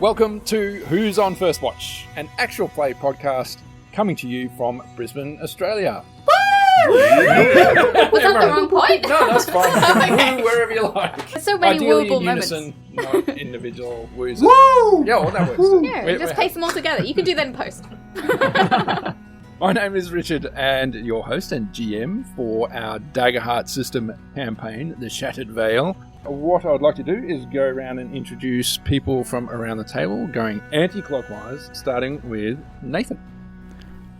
Welcome to Who's on First Watch, an actual play podcast coming to you from Brisbane, Australia. Woo! Was that the wrong point? No, that's fine. Okay. Woo wherever you like. So many Ideally wooable in moments. unison, not individual woos. Woo! Yeah, well, that works. Yeah, just paste them all together. You can do that in post. My name is Richard, and your host and GM for our Daggerheart system campaign, The Shattered Veil. What I'd like to do is go around and introduce people from around the table, going anti-clockwise, starting with Nathan.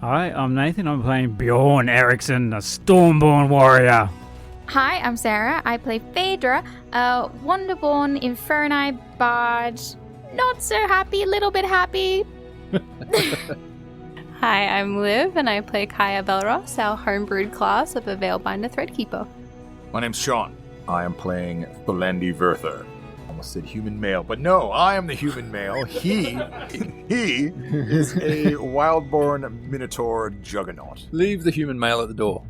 Hi, I'm Nathan. I'm playing Bjorn Eriksson, a Stormborn warrior. Hi, I'm Sarah. I play Faedra, a Wonderborn Inferni bard. Not so happy, a little bit happy. Hi, I'm Liv, and I play Kaya Belros, our homebrewed class of a Veilbinder Threadkeeper. My name's Sean. I am playing Tholandi Verther. Almost said human male, but no, I am the human male. He is a wildborn Minotaur juggernaut. Leave the human male at the door.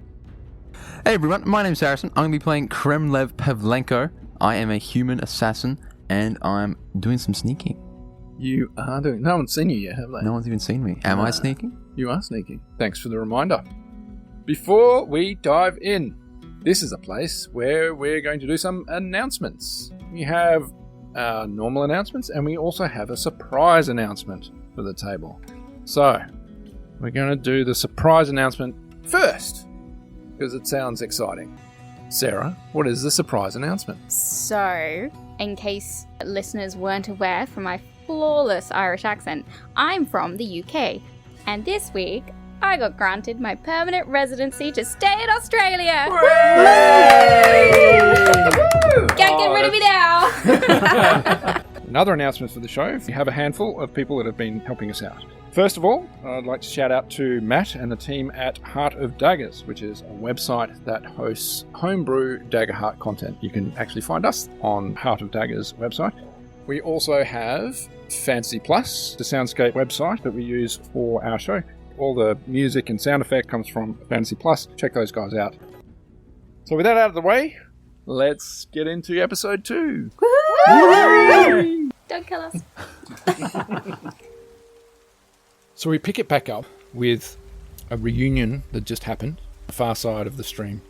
Hey everyone, my name's Harrison. I'm going to be playing Kremlev Pavlenko. I am a human assassin, and I'm doing some sneaking. You are doing... No one's seen you yet, have they? No one's even seen me. Am I sneaking? You are sneaking. Thanks for the reminder. Before we dive in, this is a place where we're going to do some announcements. We have our normal announcements, and we also have a surprise announcement for the table. So, we're going to do the surprise announcement first, because it sounds exciting. Sarah, what is the surprise announcement? So, in case listeners weren't aware from my flawless Irish accent, I'm from the UK, and this week I got granted my permanent residency to stay in Australia. Can't get rid of me now. Another announcement for the show. We have a handful of people that have been helping us out. First of all, I'd like to shout out to Matt and the team at Heart of Daggers, which is a website that hosts homebrew Daggerheart content. You can actually find us on Heart of Daggers website. We also have Fantasy Plus, the soundscape website that we use for our show. All the music and sound effect comes from Fantasy Plus. Check those guys out. So with that out of the way, let's get into episode 2. Woo! Don't kill us. So we pick it back up with a reunion that just happened on the far side of the stream,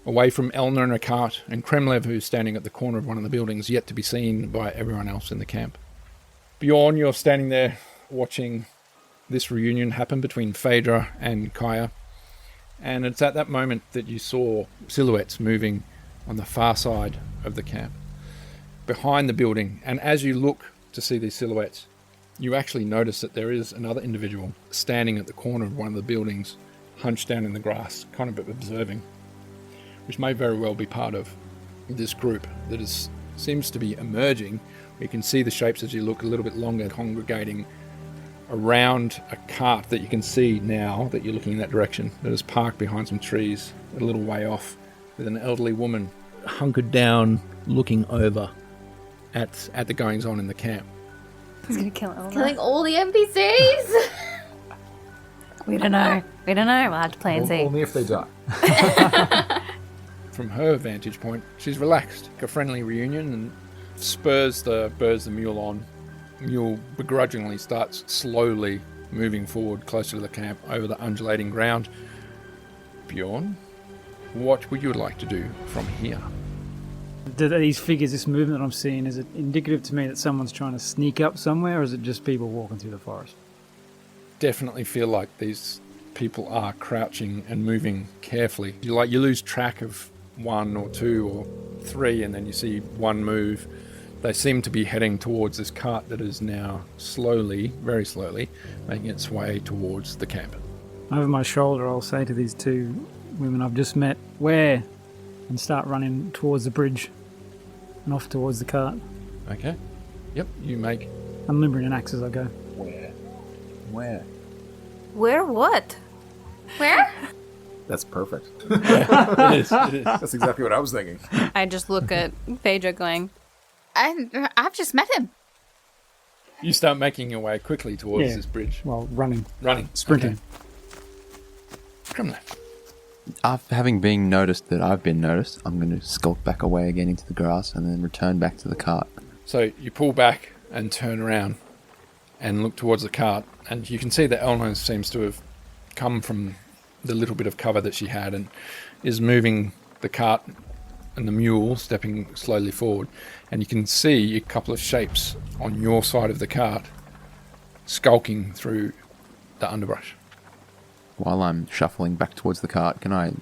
away from Elna in a cart and Kremlev, who's standing at the corner of one of the buildings, yet to be seen by everyone else in the camp. Bjorn, you're standing there watching this reunion happen between Faedra and Kaya, and it's at that moment that you saw silhouettes moving on the far side of the camp, behind the building. And as you look to see these silhouettes, you actually notice that there is another individual standing at the corner of one of the buildings, hunched down in the grass, kind of observing, which may very well be part of this group that seems to be emerging. You can see the shapes as you look a little bit longer, congregating around a cart that you can see now that you're looking in that direction, that is parked behind some trees a little way off, with an elderly woman hunkered down looking over at the goings on in the camp. He's gonna kill Elna. Killing all the NPCs. We don't know. We'll have to play and see. Only if they die. From her vantage point, she's relaxed. A friendly reunion, and spurs the mule on. Mule begrudgingly starts slowly moving forward closer to the camp over the undulating ground. Bjorn, what would you like to do from here? Do these figures, this movement that I'm seeing, is it indicative to me that someone's trying to sneak up somewhere, or is it just people walking through the forest? Definitely feel like these people are crouching and moving carefully. You lose track of 1 or 2 or 3, and then you see one move. They seem to be heading towards this cart that is now slowly, very slowly, making its way towards the camp. Over my shoulder, I'll say to these 2 women I've just met, "Where?" and start running towards the bridge and off towards the cart. Okay. Yep, you make... I'm limbering an axe as I go. Where? Where what? Where? That's perfect. It is. That's exactly what I was thinking. I just look at Faedra going, I've just met him. You start making your way quickly towards this bridge. Well, running. Okay. Sprinting. Come on. Having been noticed that I've been noticed, I'm going to skulk back away again into the grass and then return back to the cart. So you pull back and turn around, and look towards the cart, and you can see that Elna seems to have come from the little bit of cover that she had and is moving the cart and the mule stepping slowly forward, and you can see a couple of shapes on your side of the cart skulking through the underbrush. While I'm shuffling back towards the cart, can I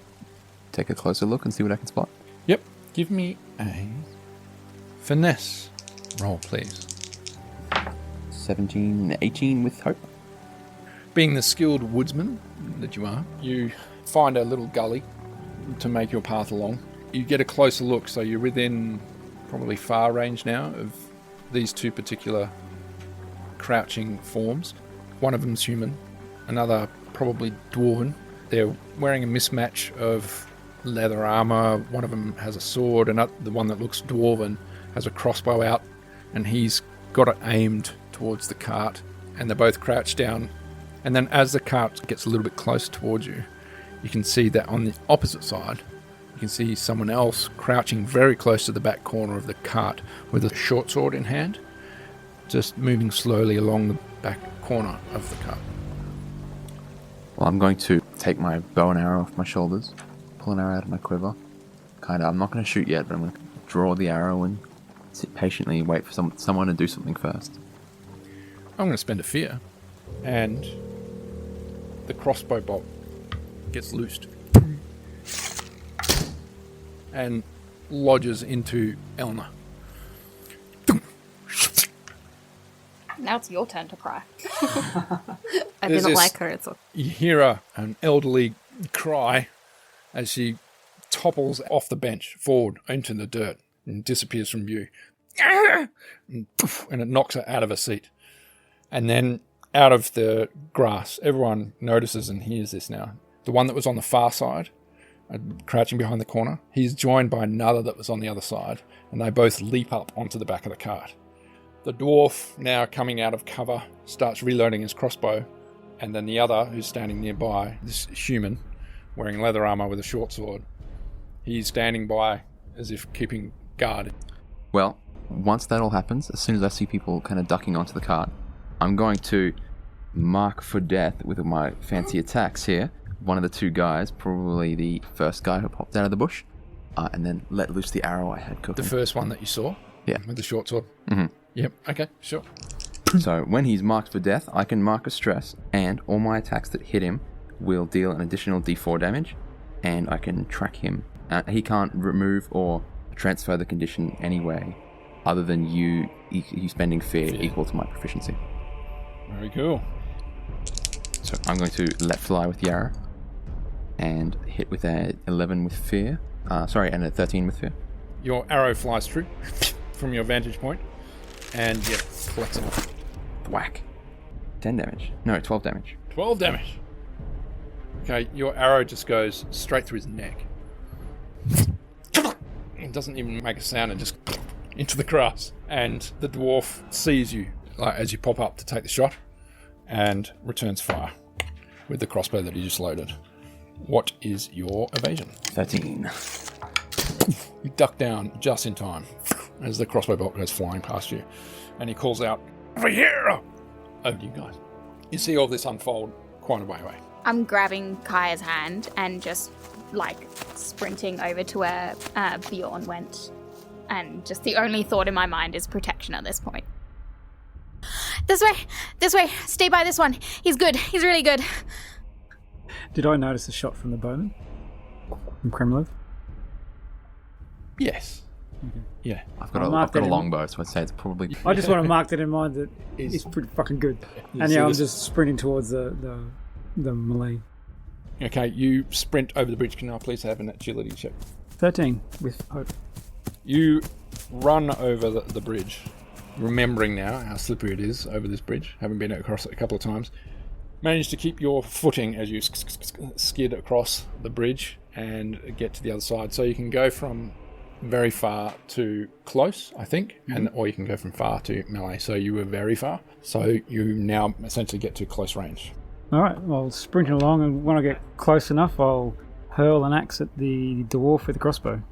take a closer look and see what I can spot? Yep. Give me a finesse roll, please. 17, 18 with hope. Being the skilled woodsman that you are, you find a little gully to make your path along. You get a closer look, so you're within probably far range now of these two particular crouching forms. One of them's human, another probably dwarven. They're wearing a mismatch of leather armor. One of them has a sword, and the one that looks dwarven has a crossbow out, and he's got it aimed towards the cart, and they're both crouched down. And then as the cart gets a little bit closer towards you, you can see that on the opposite side, you can see someone else crouching very close to the back corner of the cart with a short sword in hand, just moving slowly along the back corner of the cart. Well, I'm going to take my bow and arrow off my shoulders, pull an arrow out of my quiver. I'm not going to shoot yet, but I'm going to draw the arrow and sit patiently and wait for someone to do something first. I'm going to spend a fear, and the crossbow bolt gets loosed and lodges into Elna. Now it's your turn to cry. I There's didn't this- like her. It's You hear an elderly cry as she topples off the bench forward into the dirt and disappears from view. And poof, and it knocks her out of her seat. And then out of the grass, everyone notices and hears this now. The one that was on the far side, crouching behind the corner, he's joined by another that was on the other side, and they both leap up onto the back of the cart. The dwarf, now coming out of cover, starts reloading his crossbow, and then the other, who's standing nearby, this human, wearing leather armor with a short sword, he's standing by as if keeping guard. Well, once that all happens, as soon as I see people kind of ducking onto the cart, I'm going to mark for death with my fancy attacks here. One of the two guys, probably the first guy who popped out of the bush, and then let loose the arrow I had cooking. The first one that you saw? Yeah. With the short sword? Mm-hmm. Yep, okay, sure. So when he's marked for death, I can mark a stress, and all my attacks that hit him will deal an additional d4 damage, and I can track him. He can't remove or transfer the condition anyway, other than you spending fear equal to my proficiency. Very cool. So I'm going to let fly with the arrow, and hit with a 11 with fear. And a 13 with fear. Your arrow flies through from your vantage point, and collects it off. Whack. 10 damage. No, 12 damage. 12 damage. Okay, your arrow just goes straight through his neck. It doesn't even make a sound, and just into the grass. And the dwarf sees you as you pop up to take the shot, and returns fire with the crossbow that he just loaded. What is your evasion? 13. You duck down just in time as the crossbow bolt goes flying past you, and he calls out, "Over here!" Over to you guys. You see all this unfold quite a way away. I'm grabbing Kaya's hand and just sprinting over to where Bjorn went, and just the only thought in my mind is protection at this point. This way, stay by this one. He's good, he's really good. Did I notice a shot from the bowman? From Kremlev? Yes. Okay. Yeah. I've got a longbow, so I'd say it's probably... I just want to mark that in mind that it's pretty fucking good. And I'm just sprinting towards the melee. Okay, you sprint over the bridge. Can I please have an agility check? 13 with hope. You run over the bridge, remembering now how slippery it is over this bridge, having been across it a couple of times. Manage to keep your footing as you skid across the bridge and get to the other side. So you can go from very far to close, I think, or you can go from far to melee. So you were very far. So you now essentially get to close range. All right, well, sprinting along, and when I get close enough, I'll hurl an axe at the dwarf with the crossbow.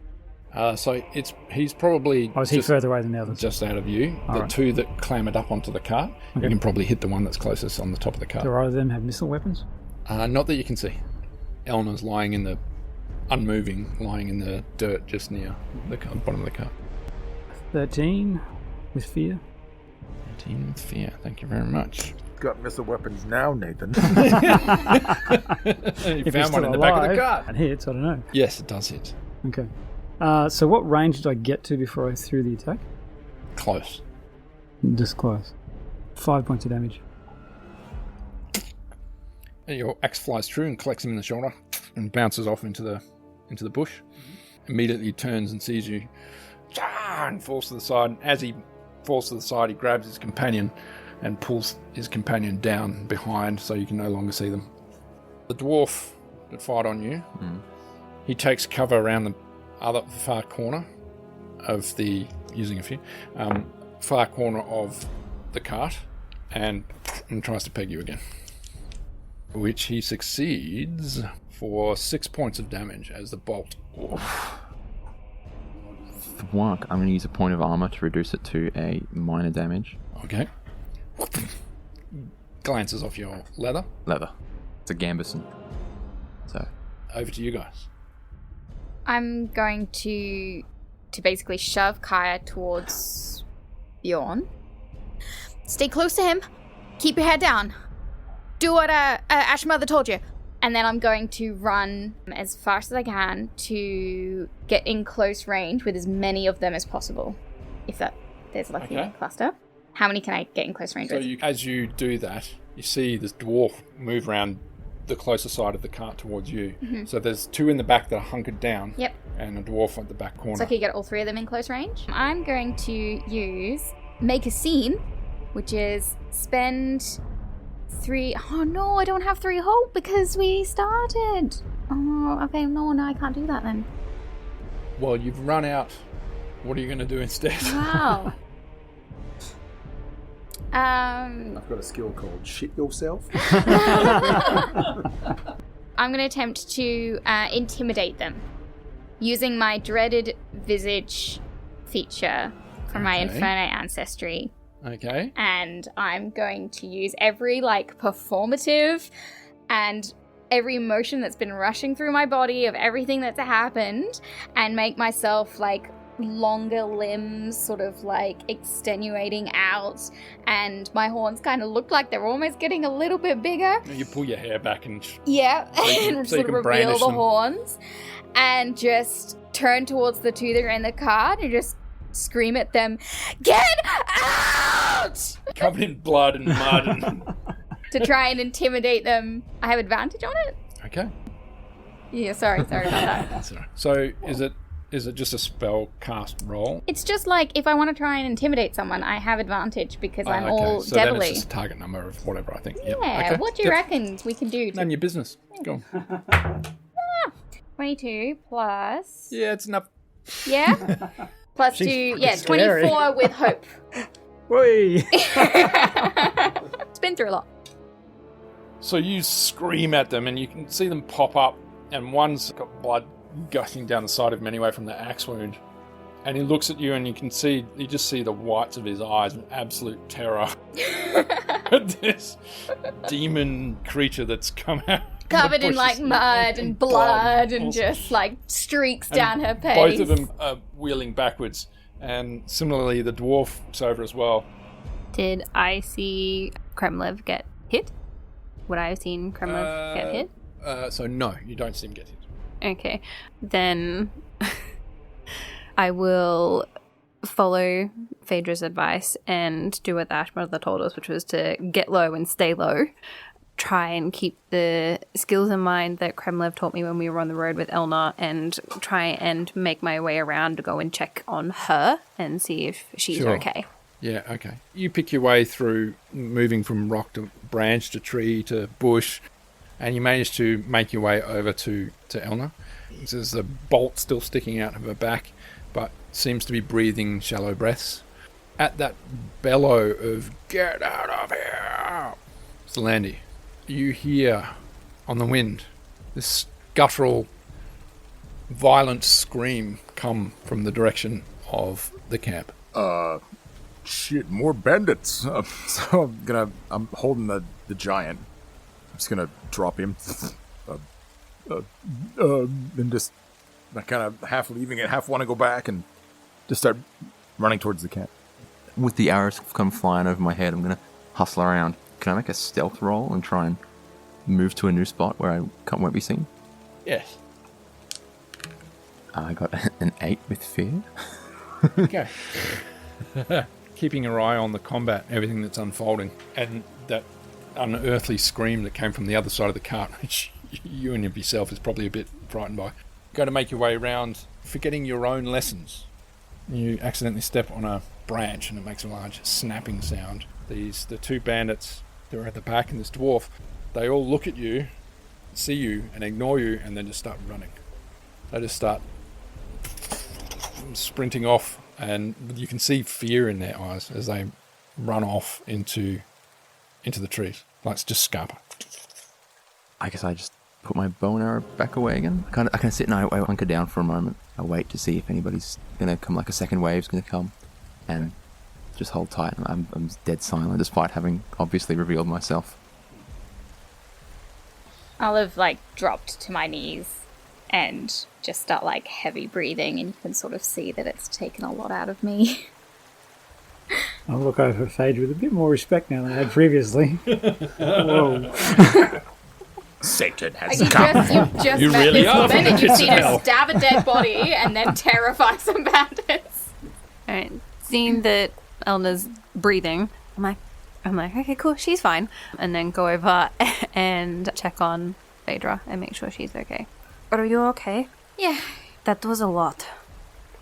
So he's probably Or is he further away than the others? just out of view. All The right. two that clambered up onto the cart, you Okay. can probably hit the one that's closest on the top of the cart. Do either of them have missile weapons? Not that you can see. Elna's lying in the dirt just near the bottom of the cart. 13 with fear. 13 with fear. Thank you very much. Got missile weapons now, Nathan. You If he's found one in still the back of the alive, cart. It hits, I don't know. Yes, it does hit. Okay. So what range did I get to before I threw the attack? Close. Just close. 5 points of damage. Your axe flies through and collects him in the shoulder and bounces off into the bush. Immediately turns and sees you and falls to the side. As he falls to the side, he grabs his companion and pulls his companion down behind so you can no longer see them. The dwarf that fired on you, he takes cover around the far corner of far corner of the cart and tries to peg you again. Which he succeeds for 6 points of damage as the bolt. Thwack. I'm going to use a point of armor to reduce it to a minor damage. Okay. Glances off your leather. Leather. It's a gambeson. So, Over to you guys. I'm going to basically shove Kaya towards Bjorn. Stay close to him. Keep your head down. Do what Ash Mother told you. And then I'm going to run as fast as I can to get in close range with as many of them as possible. If there's like a cluster. How many can I get in close range with? As you do that, you see this dwarf move around the closer side of the cart towards you. Mm-hmm. So there's two in the back that are hunkered down. Yep. And a dwarf at the back corner. So I can get all three of them in close range. I'm going to use Make a Scene, which is spend 3... Oh no, I don't have 3 hope because we started. Oh, okay, no, I can't do that then. Well, you've run out. What are you going to do instead? Wow. I've got a skill called Shit Yourself. I'm going to attempt to intimidate them using my dreaded visage feature from my Inferno ancestry. Okay. And I'm going to use every performative and every emotion that's been rushing through my body of everything that's happened and make myself longer limbs sort of extenuating out, and my horns kind of look like they're almost getting a little bit bigger. You pull your hair back and... And so you sort of can reveal brandish the them. horns and just turn towards the two that are in the cart and just scream at them, "Get out!" Covered in blood and mud. And... to try and intimidate them. I have advantage on it? Okay. Yeah, sorry about that. That's all right. So is it just a spell cast roll? It's just if I want to try and intimidate someone, I have advantage because I'm all so devilly. then it's just a target number of whatever, I think. Yeah, Okay. what do you reckon we can do? None of your business. Go on. 22 plus... Yeah, it's enough. Yeah? Plus 2, yeah, scary. 24 with hope. Whee! It's been through a lot. So you scream at them and you can see them pop up, and one's got blood gushing down the side of him anyway from the axe wound. And he looks at you and you just see the whites of his eyes with absolute terror. This demon creature that's come out. Covered in mud and blood and just streaks down her face. Both of them are wheeling backwards. And similarly, the dwarf looks over as well. Did I see Kremlev get hit? Would I have seen Kremlev get hit? So no, you don't see him get hit. Okay, then I will follow Phaedra's advice and do what the Ash Mother told us, which was to get low and stay low. Try and keep the skills in mind that Kremlev taught me when we were on the road with Elna, and try and make my way around to go and check on her and see if she's okay. Yeah, okay. You pick your way through, moving from rock to branch to tree to bush, and you manage to make your way over to Elna. There's a bolt still sticking out of her back, but seems to be breathing shallow breaths. At that bellow of, "Get out of here!" Zelandy, you hear on the wind this guttural, violent scream come from the direction of the camp. Shit, more bandits. So I'm holding the giant. I'm just gonna drop him. And just kind of half leaving it, half want to go back, and just start running towards the camp. With the arrows come flying over my head, I'm going to hustle around. Can I make a stealth roll and try and move to a new spot where I won't be seen? Yes. I got an 8 with fear. Okay. Keeping your eye on the combat, everything that's unfolding, and that unearthly scream that came from the other side of the cart, which you and yourself is probably a bit frightened by. Go to make your way around, forgetting your own lessons. You accidentally step on a branch and it makes a large snapping sound. The two bandits that are at the back and this dwarf, they all look at you, see you, and ignore you, and then just start running. They just start sprinting off, and you can see fear in their eyes as they run off into the trees. Like it's just scarper. I guess I just put my bow and arrow back away again. I kind of sit and I hunker down for a moment. I wait to see if anybody's going to come, like a second wave's going to come, and just hold tight. I'm dead silent despite having obviously revealed myself. I'll have dropped to my knees and just start heavy breathing, and you can sort of see that it's taken a lot out of me. I'll look over Faedra with a bit more respect now than I had previously. Whoa. Satan has You come. just You met really this are woman from the and you've pits seen of her hell. stab a dead body and then terrify some bandits. Alright, seeing that Elna's breathing, I'm like, okay, cool, she's fine. And then go over and check on Faedra and make sure she's okay. Are you okay? Yeah. That was a lot.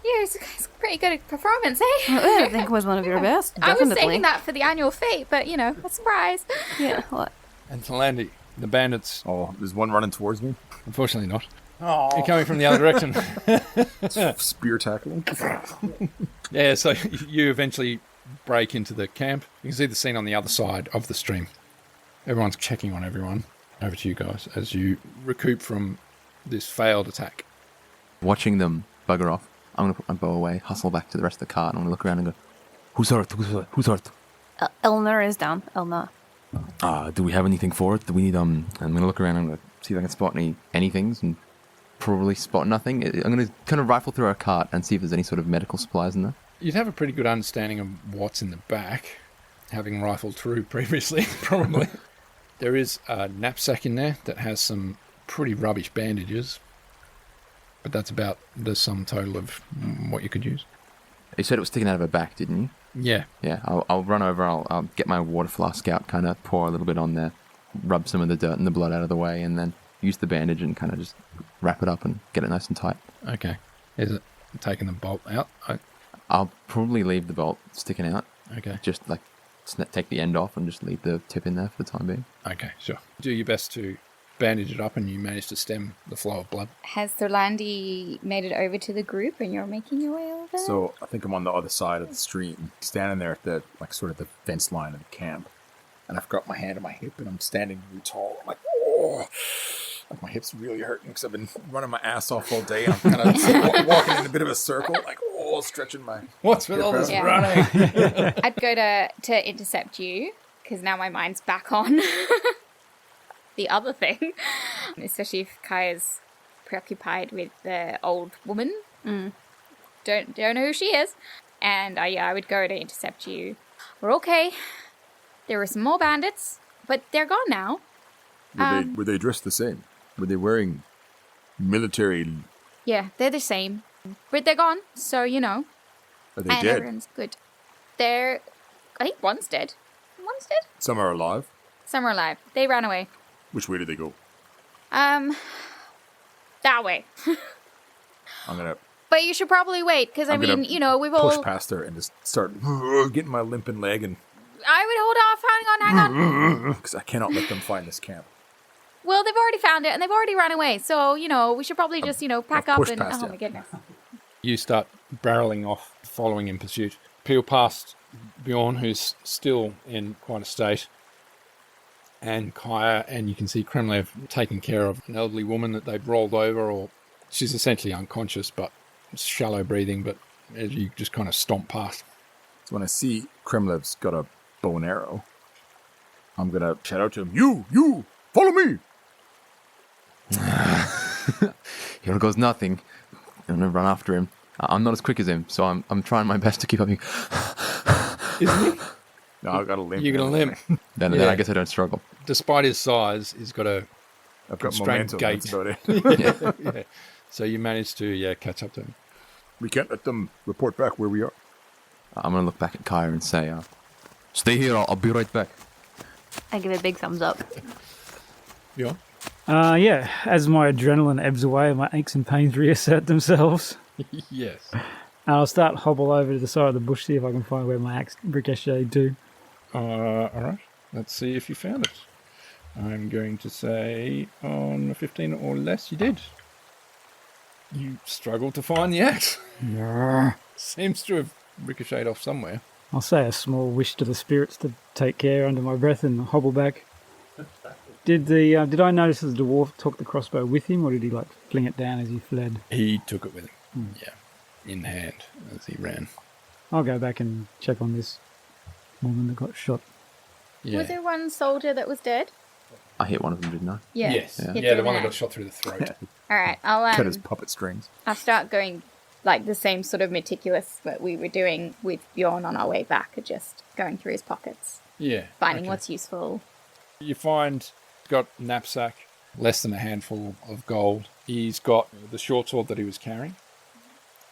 Yeah, it's a pretty good performance, eh? I think it was one of your best, I definitely. was saying that for the annual fete, but, a surprise. Yeah, what? And Talandi, the bandits, Oh, there's one running towards me. unfortunately not. They're coming from the other direction. Spear tackling. Yeah, so you eventually break into the camp. You can see the scene on the other side of the stream. Everyone's checking on everyone. Over to you guys as you recoup from this failed attack. Watching them bugger off, I'm going to put my bow away, hustle back to the rest of the cart, and I'm going to look around and go, who's hurt? Who's hurt? Elna is down. Elna. Do we have anything for it? Do we need, I'm going to look around and I'm going to see if I can spot anythings, and probably spot nothing. I'm going to kind of rifle through our cart and see if there's any sort of medical supplies in there. You'd have a pretty good understanding of what's in the back, having rifled through previously, probably. There is a knapsack in there that has some pretty rubbish bandages, but that's about the sum total of what you could use. You said it was sticking out of her back, didn't you? Yeah. Yeah, I'll run over, I'll get my water flask out, kind of pour a little bit on there, rub some of the dirt and the blood out of the way, and then use the bandage and kind of just wrap it up and get it nice and tight. Okay. Is it taking the bolt out? I'll probably leave the bolt sticking out, Okay. just take the end off and just leave the tip in there for the time being. Okay, sure. Do your best to bandage it up and you manage to stem the flow of blood. Has Thorlandi made it over to the group and you're making your way over? So I think I'm on the other side of the stream, standing there at the sort of the fence line of the camp, and I've got my hand on my hip and I'm standing really tall. I'm like, oh, like my hip's really hurting because I've been running my ass off all day. I'm kind of walking in a bit of a circle, like stretching my. What's with all this Yeah. running? I'd go to intercept you because now my mind's back on the other thing, especially if Kaya's preoccupied with the old woman. Don't know who she is, and I would go to intercept you. We're okay. There were some more bandits, but they're gone now. Were they dressed the same? Were they wearing military? Yeah, they're the same, but they're gone. So Are they and dead? everyone's good. I think one's dead. One's dead. Some are alive. Some are alive. They ran away. Which way did they go? That way. I'm gonna But you should probably wait, because I'm gonna we've push all. past her and just start getting my limping leg, and I would hold off. Hang on. because I cannot let them find this camp. Well, they've already found it and they've already run away. So we should probably just pack up pushed and. past Oh it. my goodness. You start barreling off, following in pursuit. Peel past Bjorn, who's still in quite a state, and Kaya, and you can see Kremlev taking care of an elderly woman that they've rolled over, or she's essentially unconscious, but shallow breathing, but as you just kind of stomp past. So when I see Kremlev's got a bow and arrow, I'm going to shout out to him, You! Follow me! Here goes nothing. I'm going to run after him. I'm not as quick as him, so I'm trying my best to keep up. Isn't he? No, I've got a limp. You're going to limp. Then Yeah. I guess I don't struggle. Despite his size, he's got a I've got constrained momentum, gait. that's about it. yeah. So you managed to catch up to him. We can't let them report back where we are. I'm going to look back at Kaya and say, stay here, I'll be right back. I give a big thumbs up. Yeah. Yeah, as my adrenaline ebbs away and my aches and pains reassert themselves, Yes. I'll start hobble over to the side of the bush, see if I can find where my axe ricocheted to. All right. Let's see if you found it. I'm going to say on a 15 or less, you did. You struggled to find the axe. Yeah. Seems to have ricocheted off somewhere. I'll say a small wish to the spirits to take care under my breath and hobble back. Did I notice that the dwarf took the crossbow with him, or did he fling it down as he fled? He took it with him. Yeah. In hand as he ran. I'll go back and check on this woman that got shot. Yeah. Was there one soldier that was dead? I hit one of them, didn't I? Yeah. Yes. Yeah. Hit Yeah, the them one that there. got shot through the throat. All right, I'll Cut his puppet strings. I'll start going the same sort of meticulous that we were doing with Bjorn on our way back, just going through his pockets, Yeah. finding okay. what's useful. You find he's got a knapsack, less than a handful of gold. He's got the short sword that he was carrying,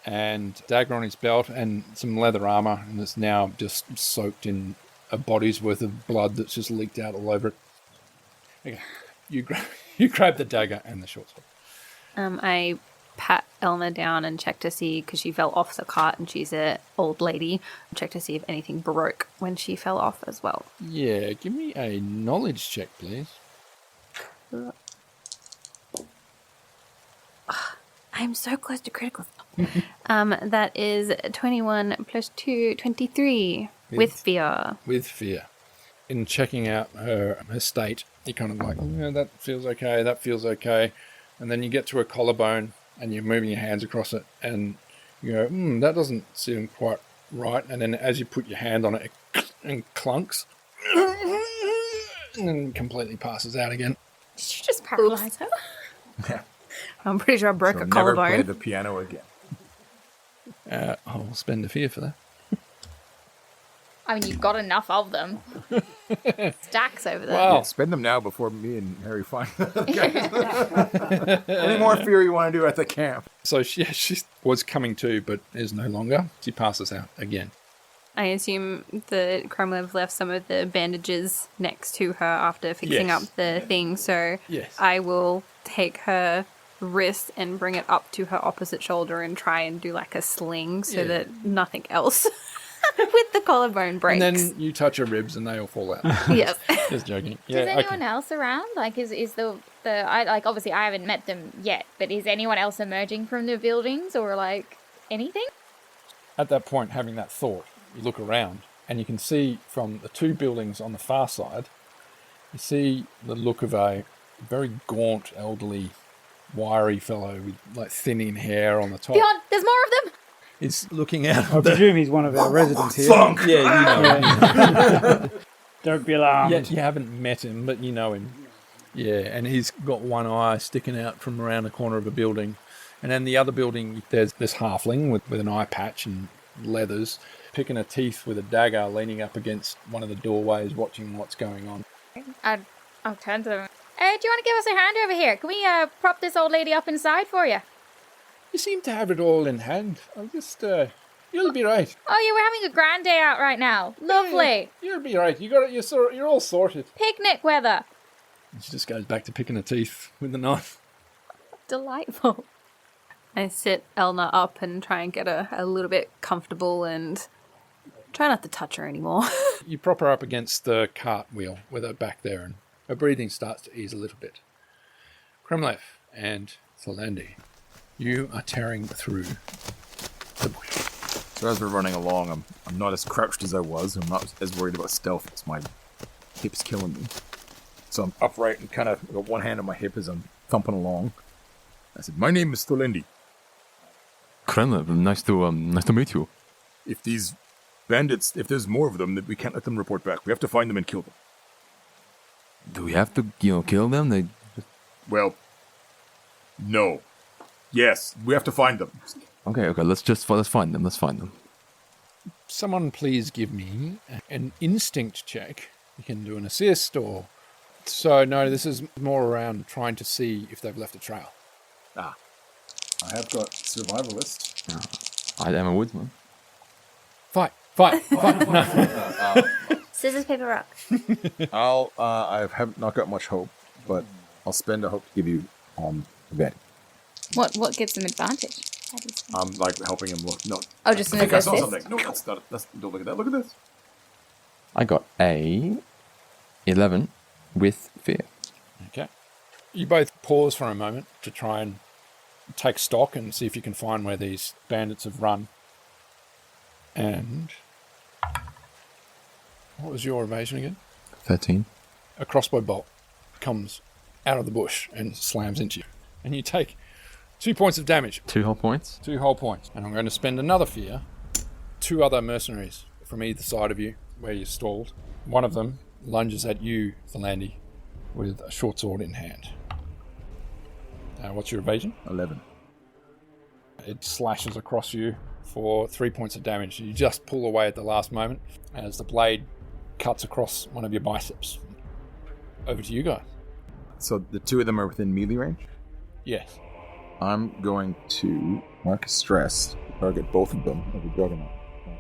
and dagger on his belt, and some leather armor, and it's now just soaked in a body's worth of blood that's just leaked out all over it. Okay, you grab the dagger and the short sword. I pat Elna down and check to see, because she fell off the cart and she's an old lady, check to see if anything broke when she fell off as well. Yeah, give me a knowledge check, please. I'm so close to critical. That is 21 plus 2, 23 with fear. With fear. In checking out her state, you're kind of like, yeah, that feels okay. And then you get to her collarbone and you're moving your hands across it and you go, that doesn't seem quite right. And then as you put your hand on it, it clunks and then completely passes out again. Did you just paralyze her? I'm pretty sure I broke So a never play collarbone. the piano again. I'll spend a fear for that. I mean, you've got enough of them. Stacks over there. Wow. Yeah, spend them now before me and Harry find them. Any more fear you want to do at the camp? So she was coming to, but is no longer. She passes out again. I assume that Kremlev left some of the bandages next to her after fixing Yes. up the thing, so Yes. I will take her wrist and bring it up to her opposite shoulder and try and do a sling so Yeah. that nothing else with the collarbone breaks. And then you touch her ribs and they all fall out. Yes. Just joking. Is Yeah, anyone okay. else around? Is the obviously I haven't met them yet, but is anyone else emerging from the buildings or anything? At that point, having that thought, you look around and you can see from the two buildings on the far side, you see the look of a very gaunt, elderly, wiry fellow with thinning hair on the top. Beyond, there's more of them. He's looking out I of the... presume he's one of our residents here. Yeah, you know him. Don't be alarmed. Yeah, you haven't met him, but you know him. Yeah, and he's got one eye sticking out from around the corner of a building. And then the other building, there's this halfling with an eye patch and leathers, picking her teeth with a dagger, leaning up against one of the doorways, watching what's going on. I'll turn to them. Do you want to give us a hand over here? Can we prop this old lady up inside for you? You seem to have it all in hand. I'll just, you'll be right. Oh yeah, we're having a grand day out right now. Lovely. You'll be right. You got it. You're all sorted. Picnic weather. And she just goes back to picking her teeth with the knife. Delightful. I sit Elna up and try and get her a little bit comfortable and try not to touch her anymore. You prop her up against the cart wheel with her back there, and her breathing starts to ease a little bit. Kremlev and Thalandi, you are tearing through the bush. So as we're running along, I'm not as crouched as I was. I'm not as worried about stealth. It's my hip's killing me. So I'm upright and kind of got one hand on my hip as I'm thumping along. I said, "My name is Thalandi." Kremlev, nice to meet you. If these bandits, if there's more of them, then we can't let them report back. We have to find them and kill them. Do we have to, kill them? They Well, no. Yes, we have to find them. Okay, let's find them. Let's find them. Someone please give me an instinct check. You can do an assist or... So, no, this is more around trying to see if they've left a trail. I have got survivalist. I am a woodsman. Fight! No. Scissors, paper, rock. I have not got much hope, but I'll spend a hope to give you advantage. What gives them advantage? How do you say? Like helping him look. No. Oh, just I an think I assist? saw something. No, that's not. Don't look at that. Look at this. I got a 11 with fear. Okay. You both pause for a moment to try and take stock and see if you can find where these bandits have run. And... what was your evasion again? 13. A crossbow bolt comes out of the bush and slams into you. And you take 2 points of damage. 2 whole points. 2 whole points. And I'm going to spend another fear. 2 other mercenaries from either side of you where you're stalled. One of them lunges at you, Thalandi, with a short sword in hand. What's your evasion? 11. It slashes across you for 3 points of damage. You just pull away at the last moment as the blade cuts across one of your biceps. Over to you guys. So the 2 of them are within melee range? Yes. I'm going to mark a stress to target both of them with a Juggernaut.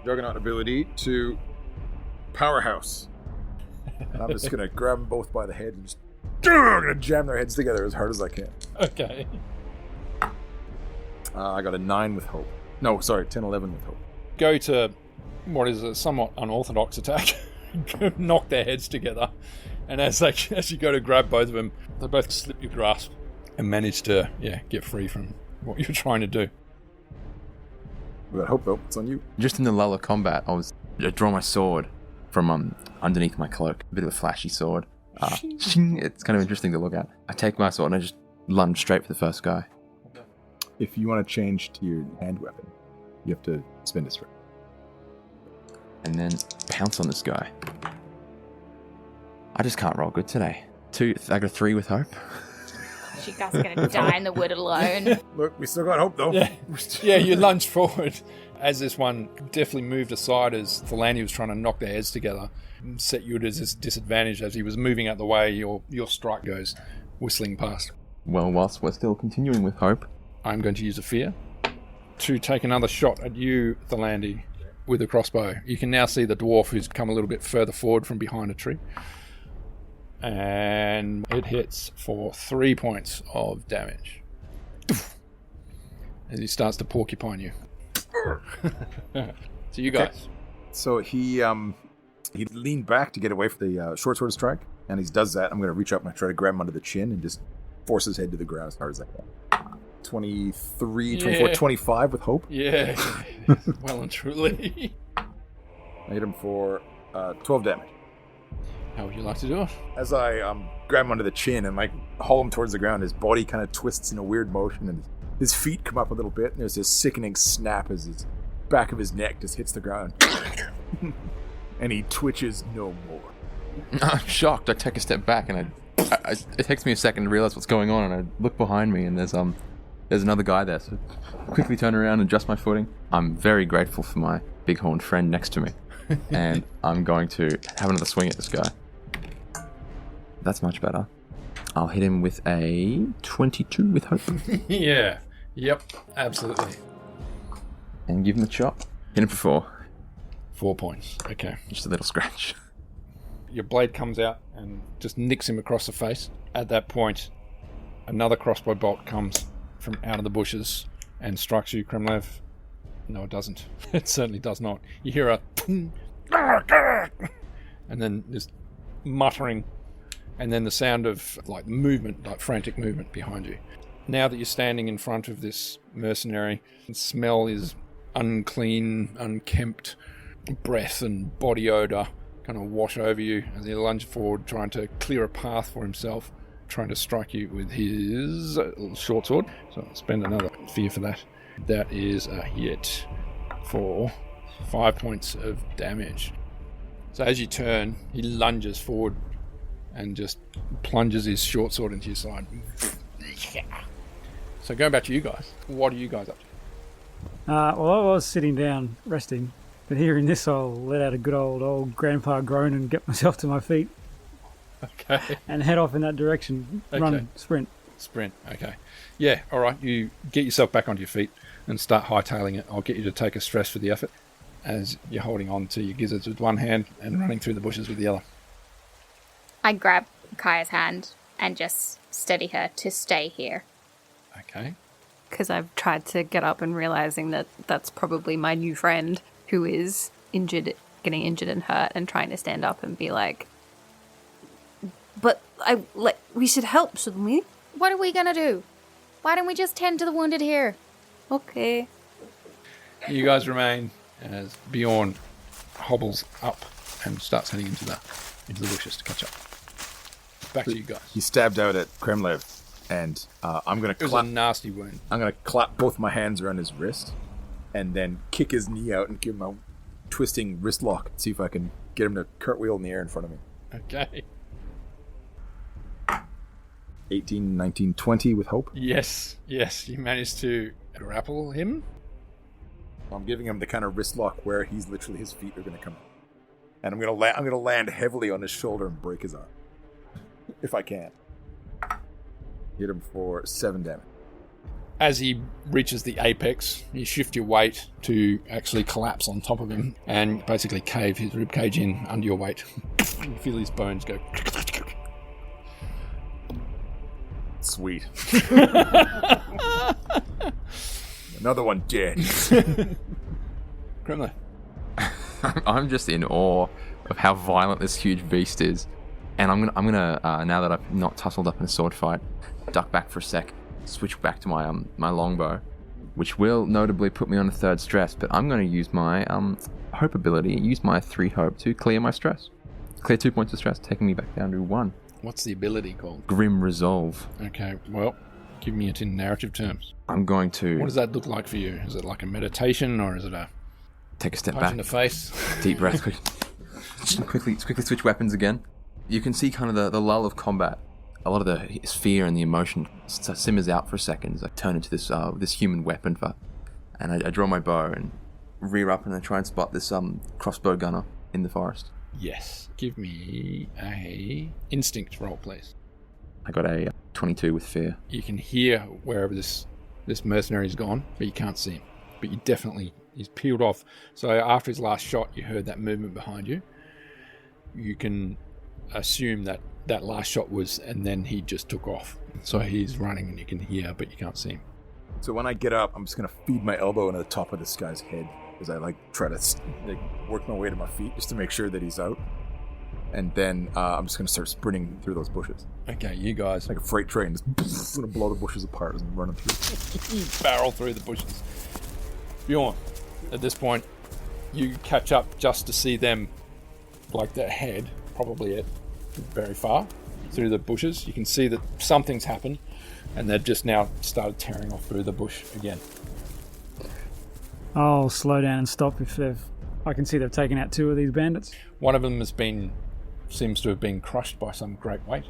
Juggernaut ability to Powerhouse. And I'm just going to grab them both by the head and just I'm going to jam their heads together as hard as I can. Okay. I got a 9 with hope. No, sorry, 10, 11 with hope. Go to what is a somewhat unorthodox attack. Knock their heads together. And as you go to grab both of them, they both slip your grasp and manage to get free from what you're trying to do. We got hope, though. It's on you. Just in the lull of combat, I draw my sword from underneath my cloak. A bit of a flashy sword. It's kind of interesting to look at. I take my sword and I just lunge straight for the first guy. If you want to change to your hand weapon, you have to spend a strength. And then pounce on this guy. I just can't roll good today. I got a 3 with hope. You guys are going to die in the wood alone. Look, we still got hope, though. Yeah, you lunge forward as this one definitely moved aside as Thalandi was trying to knock their heads together. Set you at this disadvantage as he was moving out the way. Your strike goes whistling past. Well, whilst we're still continuing with hope, I'm going to use a fear to take another shot at you, Thalandi, with a crossbow. You can now see the dwarf who's come a little bit further forward from behind a tree. And it hits for 3 points of damage. As he starts to porcupine you. So you guys. Okay. So he leaned back to get away from the short sword strike, and he does that. I'm going to reach up and try to grab him under the chin and just force his head to the ground as hard as I can. 23, 24, 25 with hope. Yeah. Well and truly. I hit him for 12 damage. How would you like to do it? As I grab him under the chin and haul him towards the ground, his body kind of twists in a weird motion, and his feet come up a little bit, and there's this sickening snap as his back of his neck just hits the ground. And he twitches no more. I'm shocked. I take a step back and it takes me a second to realize what's going on, and I look behind me and there's another guy there, so I quickly turn around and adjust my footing. I'm very grateful for my bighorn friend next to me, and I'm going to have another swing at this guy. That's much better. I'll hit him with a 22 with hope. Yeah. Yep. Absolutely. And give him a chop. Hit him for 4. 4 points. Okay. Just a little scratch. Your blade comes out and just nicks him across the face. At that point, another crossbow bolt comes from out of the bushes and strikes you, Kremlev. No, it doesn't. It certainly does not. You hear a and then this muttering, and then the sound of movement, frantic movement behind you. Now that you're standing in front of this mercenary, the smell is unclean, unkempt. Breath and body odor kind of wash over you as he lunges forward, trying to clear a path for himself, trying to strike you with his short sword. So I'll spend another fear for that. That is a hit for 5 points of damage. So as you turn, he lunges forward and just plunges his short sword into your side. So going back to you guys, what are you guys up to? Well, I was sitting down resting, but hearing this, I'll let out a good old grandpa groan and get myself to my feet Okay. and head off in that direction. Okay. Run, sprint. Sprint, okay. Yeah, all right. You get yourself back onto your feet and start hightailing it. I'll get you to take a stress for the effort as you're holding on to your gizzards with one hand and running through the bushes with the other. I grab Kaya's hand and just steady her to stay here. Okay. Because I've tried to get up and realizing that that's probably my new friend who is injured, getting injured and hurt, and trying to stand up and be like, but we should help, shouldn't we? What are we gonna do? Why don't we just tend to the wounded here? Okay. You guys remain as Bjorn hobbles up and starts heading into the bushes to catch up. Back to you guys. He stabbed out at Kremlev, and I'm gonna It was clap. a nasty wound. I'm gonna clap both my hands around his wrist, and then kick his knee out and give him a twisting wrist lock. See if I can get him to cartwheel in the air in front of me. Okay. 18, 19, 20 with hope. Yes, you managed to grapple him. I'm giving him the kind of wrist lock where he's literally, his feet are gonna come out, and I'm gonna land heavily on his shoulder and break his arm if I can. Hit him for 7 damage. As he reaches the apex, you shift your weight to actually collapse on top of him and basically cave his ribcage in under your weight. You feel his bones go. Sweet. Another one dead. Kremlin. I'm just in awe of how violent this huge beast is, and I'm gonna now that I've not tussled up in a sword fight, duck back for a sec, switch back to my my longbow, which will notably put me on a 3rd stress. But I'm gonna use my hope ability, use my 3 hope to clear my stress, clear 2 points of stress, taking me back down to 1. What's the ability called? Grim Resolve. Okay, well, give me it in narrative terms. I'm going to What does that look like for you? Is it like a meditation or is it a take a step punch back, in the face? deep breath, quickly switch weapons again. You can see kind of the lull of combat. A lot of the fear and the emotion simmers out for a second as I turn into this human weapon, and I draw my bow and rear up and I try and spot this crossbow gunner in the forest. Yes. Give me a instinct roll, please. I got a 22 with fear. You can hear wherever this mercenary's gone, but you can't see him. But you definitely, he's peeled off. So after his last shot, you heard that movement behind you. You can assume that last shot was, and then he just took off. So he's running and you can hear, but you can't see him. So when I get up, I'm just gonna feed my elbow into the top of this guy's head as I try to work my way to my feet just to make sure that he's out. And then I'm just gonna start sprinting through those bushes Okay, you guys like a freight train, just gonna blow the bushes apart as I'm running through. barrel through the bushes. Bjorn, at this point, you catch up just to see them, like their head, probably at very far through the bushes. You can see that something's happened, and they've just now started tearing off through the bush again. I'll slow down and stop if I can see they've taken out 2 of these bandits. One of them seems to have been crushed by some great weight,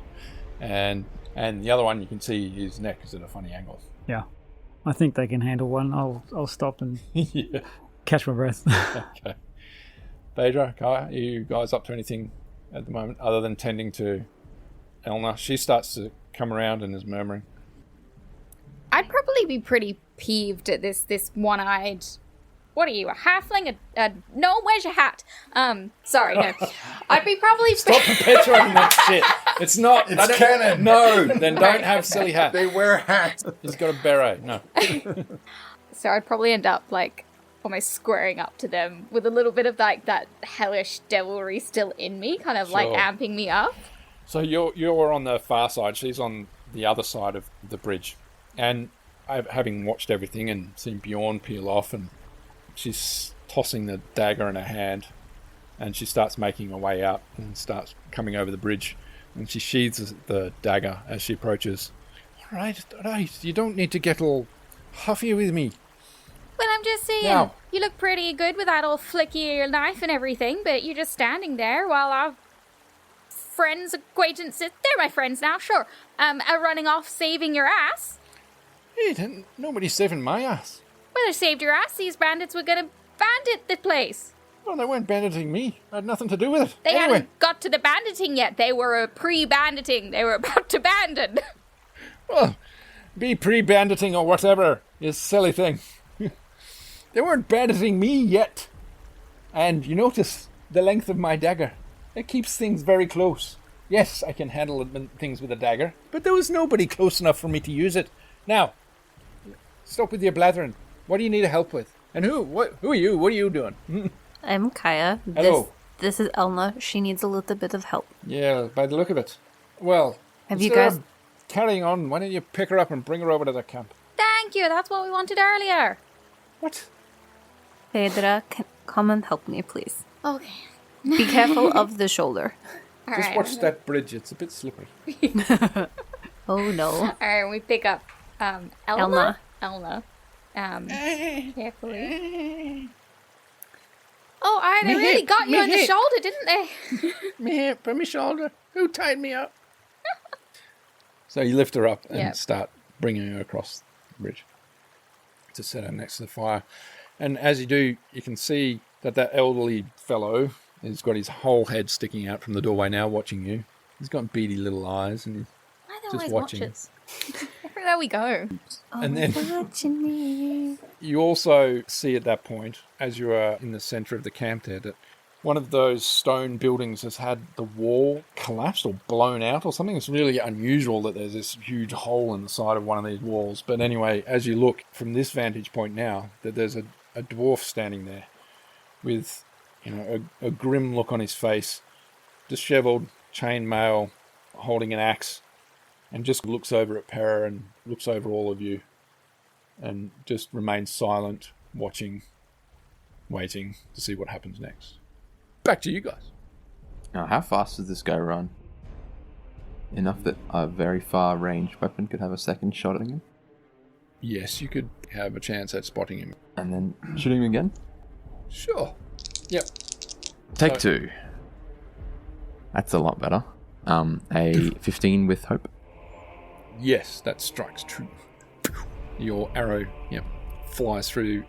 and the other one, you can see his neck is at a funny angle. Yeah, I think they can handle one. I'll stop and Yeah. catch my breath. Okay. Faedra, Kaya, are you guys up to anything at the moment other than tending to Elna? She starts to come around and is murmuring. I'd probably be pretty peeved at this one-eyed... What are you, a halfling? No, where's your hat? Sorry, no. I'd be probably... Stop perpetuating that shit. It's not... It's canon. No, then don't have silly hat. They wear hats. He's got a beret. No. So I'd probably end up, almost squaring up to them with a little bit of, that hellish devilry still in me, kind of, Sure. amping me up. So you're on the far side. She's on the other side of the bridge. And having watched everything and seen Bjorn peel off, and she's tossing the dagger in her hand, and she starts making her way out and starts coming over the bridge, and she sheathes the dagger as she approaches. All right, you don't need to get all huffy with me. Well, I'm just saying, Now- you look pretty good with that old flicky knife and everything, but you're just standing there while our friends, acquaintances, they're my friends now, sure, are running off saving your ass. Hey, nobody's saving my ass. Well, they saved your ass. These bandits were gonna bandit the place. Well, they weren't banditing me. I had nothing to do with it. They anyway, hadn't got to the banditing yet. They were pre-banditing. They were about to bandit. well, be pre-banditing or whatever, you silly thing. They weren't banditing me yet. And you notice the length of my dagger. It keeps things very close. Yes, I can handle things with a dagger, but there was nobody close enough for me to use it. Now, stop with your blathering. What do you need help with? And who are you? What are you doing? I'm Kaya. Hello. This is Elna. She needs a little bit of help. Yeah, by the look of it. Well, Have you instead guys- of carrying on, why don't you pick her up and bring her over to the camp? Thank you. That's what we wanted earlier. What? Faedra, come and help me, please. Okay. Be careful of the shoulder. All Just right. watch that bridge. It's a bit slippery. Oh no. All right, we pick up Elna. Elna. Carefully. Oh, all right, they really got you on the shoulder, didn't they? Me here, from my shoulder. Who tied me up? So you lift her up and Yep. start bringing her across the bridge to set her next to the fire. And as you do, you can see that elderly fellow has got his whole head sticking out from the doorway now, watching you. He's got beady little eyes, and Why they Just always watching. watch us? Everywhere we go. And then Watching me. you also see at that point, as you are in the centre of the camp there, that one of those stone buildings has had the wall collapsed or blown out or something. It's really unusual that there's this huge hole in the side of one of these walls. But anyway, as you look from this vantage point now, that there's a dwarf standing there with, a grim look on his face, dishevelled, chainmail, holding an axe, and just looks over at Para and looks over all of you and just remains silent, watching, waiting to see what happens next. Back to you guys. Now, how fast does this guy run? Enough that a very far range weapon could have a second shot at him, Yes, you could have a chance at spotting him. and then shooting him again. Sure. Yep. Take two. That's a lot better. A 15 with hope. Yes, that strikes true. Your arrow, flies through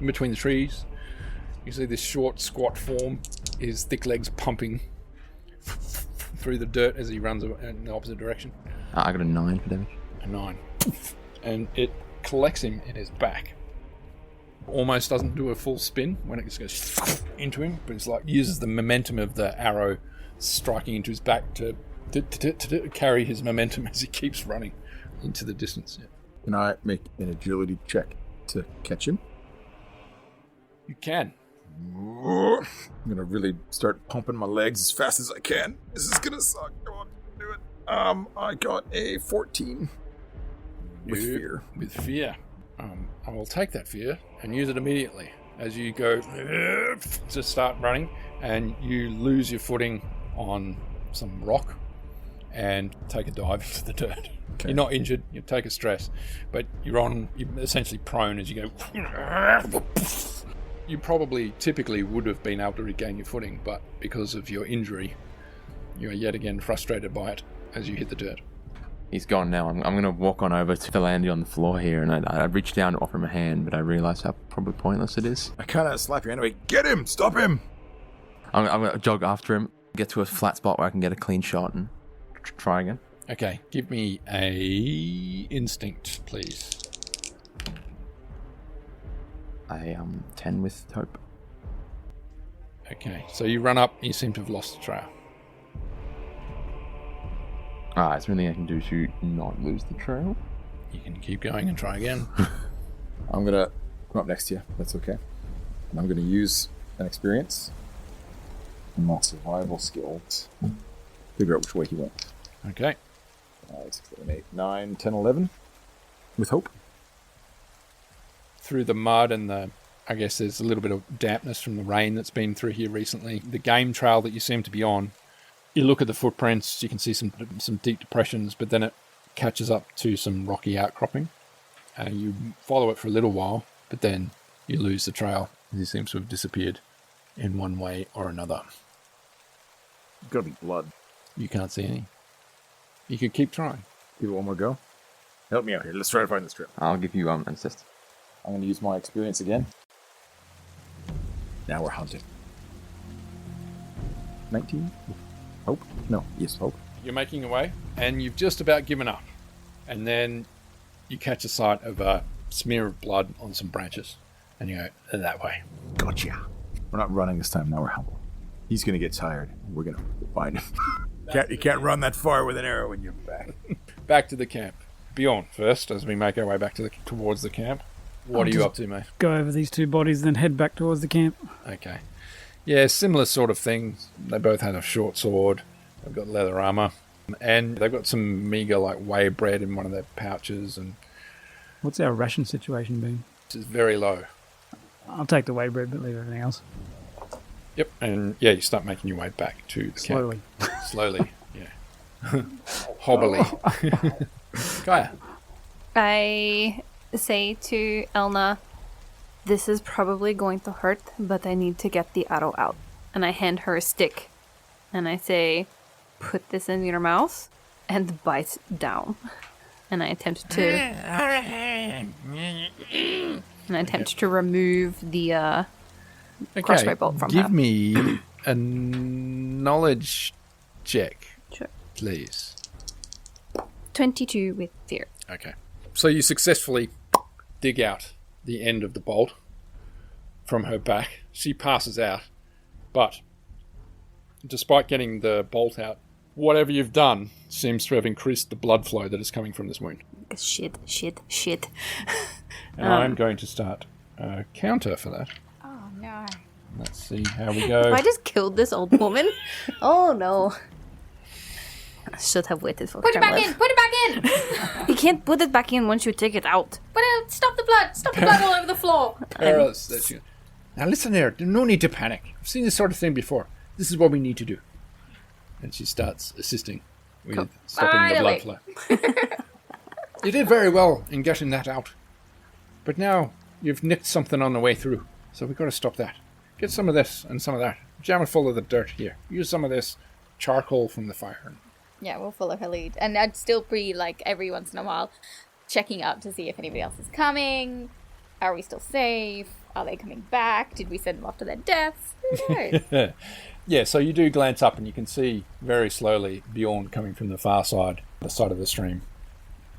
in between the trees. You see this short, squat form, his thick legs pumping through the dirt as he runs in the opposite direction. I got a 9 for damage. A 9. And it collects him in his back. Almost doesn't do a full spin when it just goes into him, but it's like uses the momentum of the arrow striking into his back to carry his momentum as he keeps running into the distance. Yeah. Can I make an agility check to catch him? You can. I'm gonna really start pumping my legs as fast as I can. This is gonna suck. Come on, do it. I got a 14 with fear. With fear. I will take that fear and use it immediately as you go to start running, and you lose your footing on some rock and take a dive into the dirt. Okay. You're not injured, you take a stress, but you're essentially prone as you go. You probably typically would have been able to regain your footing, but because of your injury, you are yet again frustrated by it as you hit the dirt. He's gone now. I'm going to walk on over to the landy on the floor here, and I reach down to offer him a hand, but I realise how probably pointless it is. I kind of slap your hand away. Get him! Stop him! I'm going to jog after him, get to a flat spot where I can get a clean shot, and try again. Okay, give me a instinct, please. A 10 with hope. Okay, so you run up, you seem to have lost the trail. Is there anything I can do to not lose the trail? You can keep going and try again. I'm gonna come up next to you. That's okay. And I'm gonna use an experience and my survival skills. Figure out which way he went. Okay. 6, 7, 8, 9, 10, 11. With hope. Through the mud and I guess there's a little bit of dampness from the rain that's been through here recently. The game trail that you seem to be on, you look at the footprints, you can see some deep depressions, but then it catches up to some rocky outcropping. You follow it for a little while, but then you lose the trail. He seems to have disappeared in one way or another. Gotta be blood. You can't see any. You could keep trying. Give it one more go. Help me out here. Let's try to find this trail. I'll give you an assist. I'm going to use my experience again. Now we're hunted. 19? Hope? No. Yes, hope. You're making your way, and you've just about given up. And then you catch a sight of a smear of blood on some branches. And you go, that way. Gotcha. We're not running this time. Now we're humble. He's going to get tired. We're going to find him. You can't run that far with an arrow in your back. Back to the camp. Bjorn first, as we make our way back towards the camp. What are you up to, mate? Go over these two bodies, then head back towards the camp. Okay. Yeah, similar sort of thing. They both had a short sword. They've got leather armor. And they've got some meager, like, whey bread in one of their pouches. And What's our ration situation been? it's very low. I'll take the whey bread, but leave everything else. Yep. And, yeah, you start making your way back to the Slowly. camp. Slowly. Yeah. Hobbily. Kaya. I say to Elna, this is probably going to hurt, but I need to get the arrow out. And I hand her a stick. And I say, put this in your mouth and bite down. And I attempt to... remove the crossbow bolt from her. Give me a knowledge check, Sure. please. 22 with fear. Okay. So you successfully dig out the end of the bolt from her back. She passes out, but despite getting the bolt out, whatever you've done seems to have increased the blood flow that is coming from this wound. Shit. And I'm going to start a counter for that. Oh no. Let's see how we go. Have I just killed this old woman? Oh no. I should have waited for Put it back Kremlin. in! Put it back in! You can't put it back in once you take it out. But stop the blood! Stop the blood all over the floor! Now listen here, no need to panic. I've seen this sort of thing before. This is what we need to do. And she starts assisting with stopping the blood flow. You did very well in getting that out. But now you've nicked something on the way through. So we've got to stop that. Get some of this and some of that. Jam it full of the dirt here. Use some of this charcoal from the fire. Yeah, we'll follow her lead. And I'd still be, like, every once in a while, checking up to see if anybody else is coming. Are we still safe? Are they coming back? Did we send them off to their deaths? Who knows? Yeah, so you do glance up and you can see very slowly Bjorn coming from the far side, the side of the stream.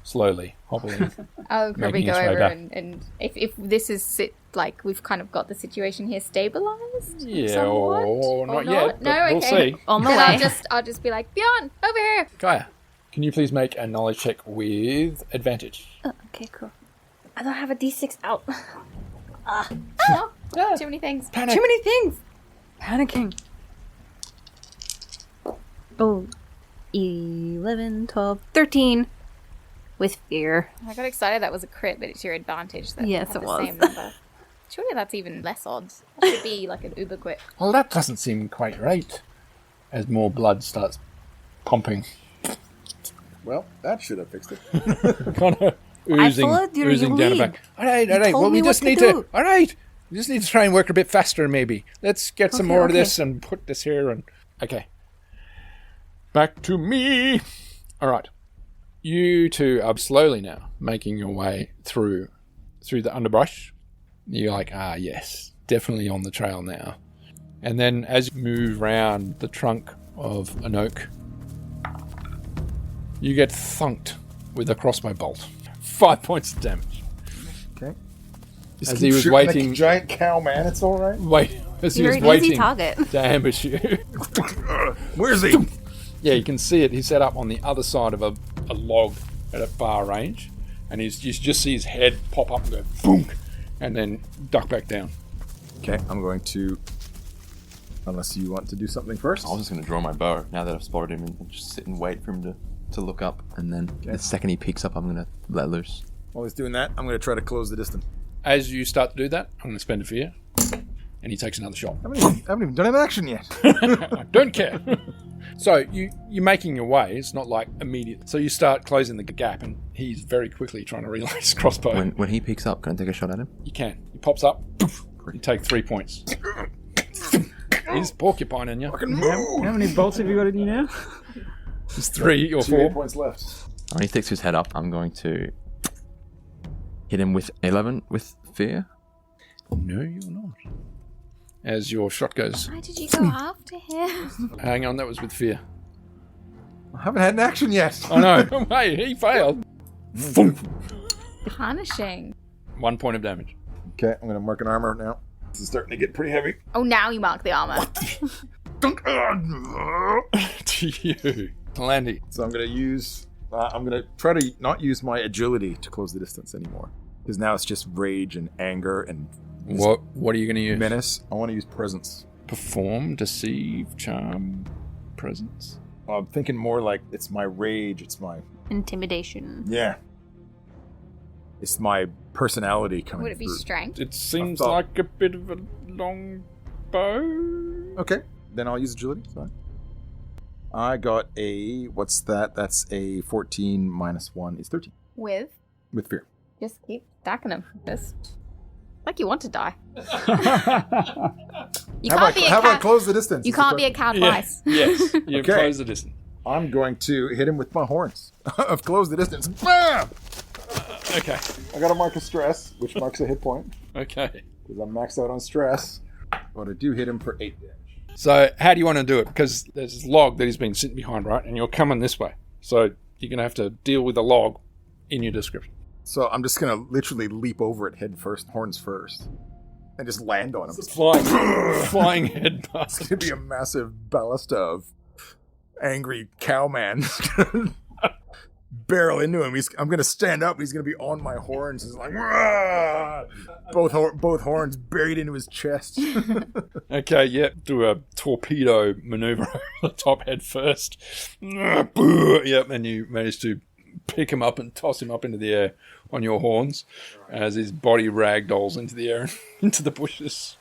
Slowly, hobbling. I'll probably Making go his way over back. and if this is like we've kind of got the situation here stabilized. Yeah, somewhat, or not yet. No, but okay. We'll see. On the Then way. I'll just be like, Bjorn, over here. Gaia, can you please make a knowledge check with advantage? Oh, okay, cool. I don't have a D6 out. Oh, too many things. Panic. Too many things. Panicking. Oh, 11, 12, 13. With fear. I got excited that was a crit, but it's your advantage. That Yes, had it the was. Same number. Surely that's even less odds. That should be like an uber quit. Well, that doesn't seem quite right. As more blood starts pumping. Well, that should have fixed it. Kind of oozing followed your down the lead. back. All right. told Well, we me what just to need do. to. All right. We just need to try and work a bit faster, maybe. Let's get some Okay, more of okay. this and put this here. And okay. Back to me. All right. You two are slowly now making your way through the underbrush. You're like, yes, definitely on the trail now. And then as you move round the trunk of an oak, you get thunked with a crossbow bolt. 5 points of damage. Okay. As he was waiting, giant cow, man. It's all right. as he You're was an easy waiting target. to ambush you. Where's he? Yeah, you can see it. He's set up on the other side of a log at a far range, and you just see his head pop up and go boom, and then duck back down. Okay, I'm going to... Unless you want to do something first. I was just going to draw my bow now that I've spotted him and just sit and wait for him to look up. And then the second he picks up, I'm going to let loose. While he's doing that, I'm going to try to close the distance. As you start to do that, I'm going to spend a fear, and he takes another shot. I haven't even done an action yet. I don't care. So you're making your way. It's not like immediate. So you start closing the gap, and he's very quickly trying to reload his crossbow. When he picks up, can I take a shot at him? You can. He pops up. Poof, you take 3 points. He's porcupine in you. How many bolts have you got in you now? There's 3 or 2 4 hit points left. When he sticks his head up, I'm going to hit him with 11 with fear. No, you're not. As your shot goes. Why did you go after him? Hang on, that was with fear. I haven't had an action yet. Oh no, wait, he failed. Punishing. 1 point of damage. Okay, I'm going to mark an armor now. This is starting to get pretty heavy. Oh, now you mark the armor. To you. Landy. So I'm going to use... I'm going to try to not use my agility to close the distance anymore. Because now it's just rage and anger and... What are you going to use? Menace. I want to use presence. Perform, deceive, charm, presence. I'm thinking more like it's my rage, it's my... Intimidation. Yeah. It's my personality coming Would it be through. strength? It seems I thought- like a bit of a long bow. Okay, then I'll use agility. Fine. I got a... What's that? That's a 14 minus 1 is 13. With? With fear. Just keep stacking them. Just like you want to die. You can't be a How about cat. close the distance? You can't be a cow twice. Yes, you Okay. close the distance. I'm going to hit him with my horns. I've closed the distance. Bam! Okay, I got a mark of stress, which marks a hit point. okay. Because I'm maxed out on stress. But I do hit him for 8 damage. So how do you want to do it? Because there's this log that he's been sitting behind, right? And you're coming this way. So you're going to have to deal with the log in your description. So I'm just going to literally leap over it head first, horns first. And just land on him. Flying head It's past. going to be a massive ballista of angry cowman. Barrel into him. I'm going to stand up. He's going to be on my horns. He's like, "Rah!" both horns buried into his chest. Okay, yeah. Do a torpedo maneuver over the top head first. Yep, and you manage to pick him up and toss him up into the air on your horns as his body ragdolls into the air and into the bushes.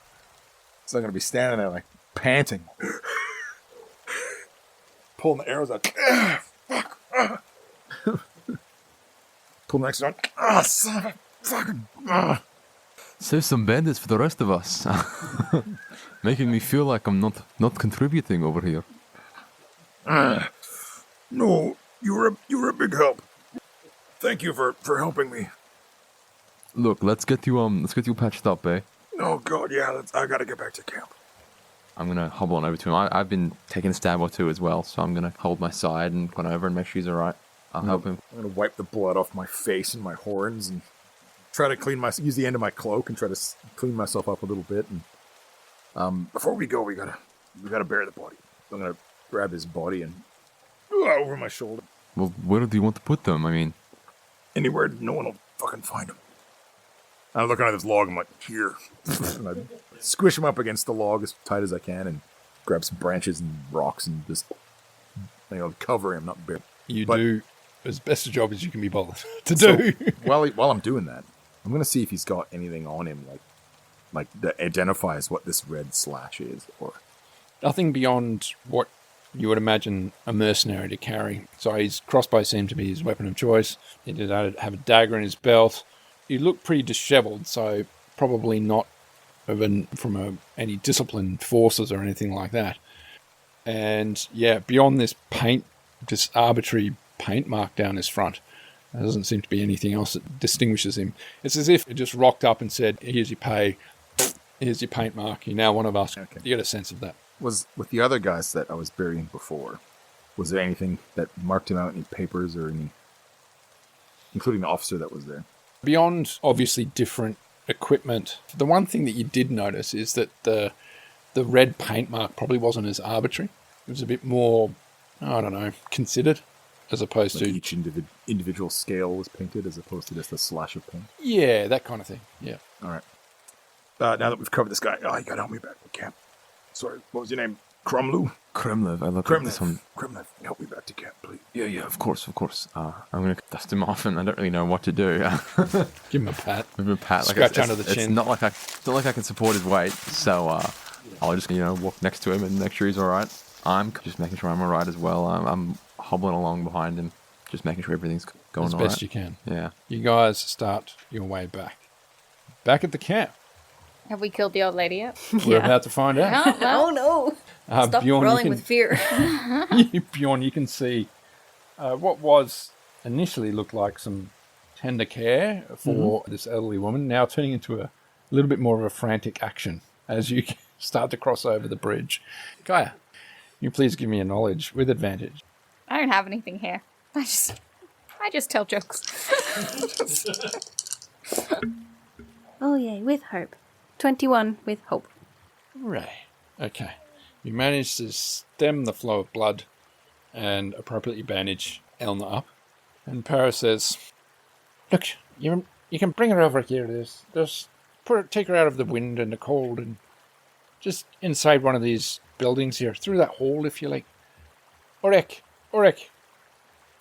So I'm going to be standing there like panting. Pulling the arrows out. Fuck. Pull the next one. Son of a fucking... Save some bandits for the rest of us. Making me feel like I'm not contributing over here. No, you were a big help. Thank you for helping me. Look, let's get you patched up, eh? Oh god, yeah, I gotta get back to camp. I'm gonna hobble on over to him. I've been taking a stab or two as well, so I'm gonna hold my side and run over and make sure he's alright. I'll help him. I'm gonna wipe the blood off my face and my horns and try to use the end of my cloak and try to clean myself up a little bit. And before we go, we gotta bury the body. I'm gonna grab his body and over my shoulder, Well, where do you want to put them? I mean, anywhere no one will fucking find him. I look under this log. I'm like, here, and I squish him up against the log as tight as I can, and grab some branches and rocks and just cover him, not bury. But do as best a job as you can be bothered to do. while I'm doing that, I'm gonna see if he's got anything on him like that identifies what this red slash is, or Nothing beyond what you would imagine a mercenary to carry. So his crossbow seemed to be his weapon of choice. He did have a dagger in his belt. He looked pretty disheveled, so probably not from any disciplined forces or anything like that. And yeah, beyond this arbitrary paint mark down his front, there doesn't seem to be anything else that distinguishes him. It's as if it just rocked up and said, here's your pay, here's your paint mark, you're now one of us. Okay. You get a sense of that. was with the other guys that I was burying before. Was there anything that marked him out, any papers or any, including the officer that was there? Beyond obviously different equipment, the one thing that you did notice is that the red paint mark probably wasn't as arbitrary. It was a bit more, I don't know, considered, as opposed Like to... each individual scale was painted as opposed to just a slash of paint. Yeah, that kind of thing, yeah. All right. Now that we've covered this guy, you gotta help me back to camp. Sorry, what was your name? Krumlu? Kremlev, I look at this one. Kremlev, help me back to camp, please. Yeah, of course. I'm gonna dust him off, and I don't really know what to do. Give him a pat. Give him a pat, Scratch under the It's chin. not like I can support his weight, so I'll just walk next to him and make sure he's all right. I'm just making sure I'm all right as well. I'm hobbling along behind him, just making sure everything's going As all best right. you can. Yeah. You guys start your way back. Back at the camp. Have we killed the old lady yet? We're about to find out. Oh, well, Oh no! Stop Bjorn, rolling with fear. Bjorn, you can see what was initially looked like some tender care for this elderly woman, now turning into a little bit more of a frantic action as you start to cross over the bridge. Gaia, you please give me a knowledge with advantage. I don't have anything here. I just tell jokes. Oh yay, with hope. 21 with hope. Right. Okay. You manage to stem the flow of blood and appropriately bandage Elna up. And Para says, "Look, you can bring her over here. Take her out of the wind and the cold and just inside one of these buildings here, through that hole if you like. Orek,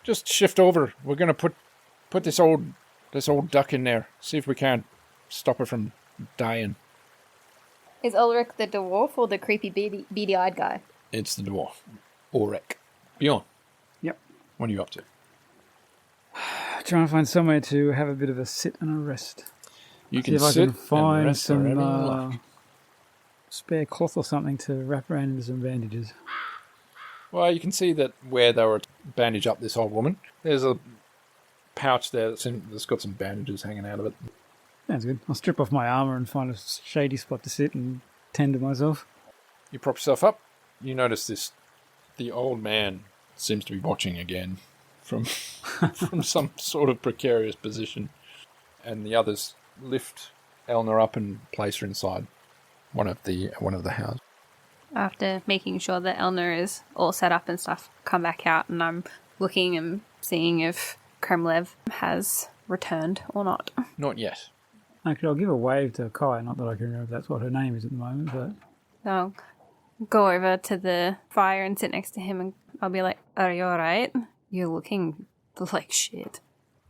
just shift over. We're gonna put this old duck in there. See if we can't stop her from dying." Is Ulrich the dwarf or the creepy beady-eyed guy? It's the dwarf, Orek. Bjorn. Yep. What are you up to? Trying to find somewhere to have a bit of a sit and a rest. You See can if I sit can find and rest some wherever you like. spare cloth or something to wrap around into some bandages. Well, you can see that where they were to bandage up this old woman, there's a pouch there that's got some bandages hanging out of it. Sounds good. I'll strip off my armour and find a shady spot to sit and tend to myself. You prop yourself up. You notice the old man seems to be watching again from from some sort of precarious position. And the others lift Elna up and place her inside one of the houses. After making sure that Elna is all set up and stuff, come back out and I'm looking and seeing if Kremlev has returned or not. Not yet. Actually, I'll give a wave to Kai. Not that I can remember if that's what her name is at the moment, but... So I'll go over to the fire and sit next to him and I'll be like, "Are you alright? You're looking like shit."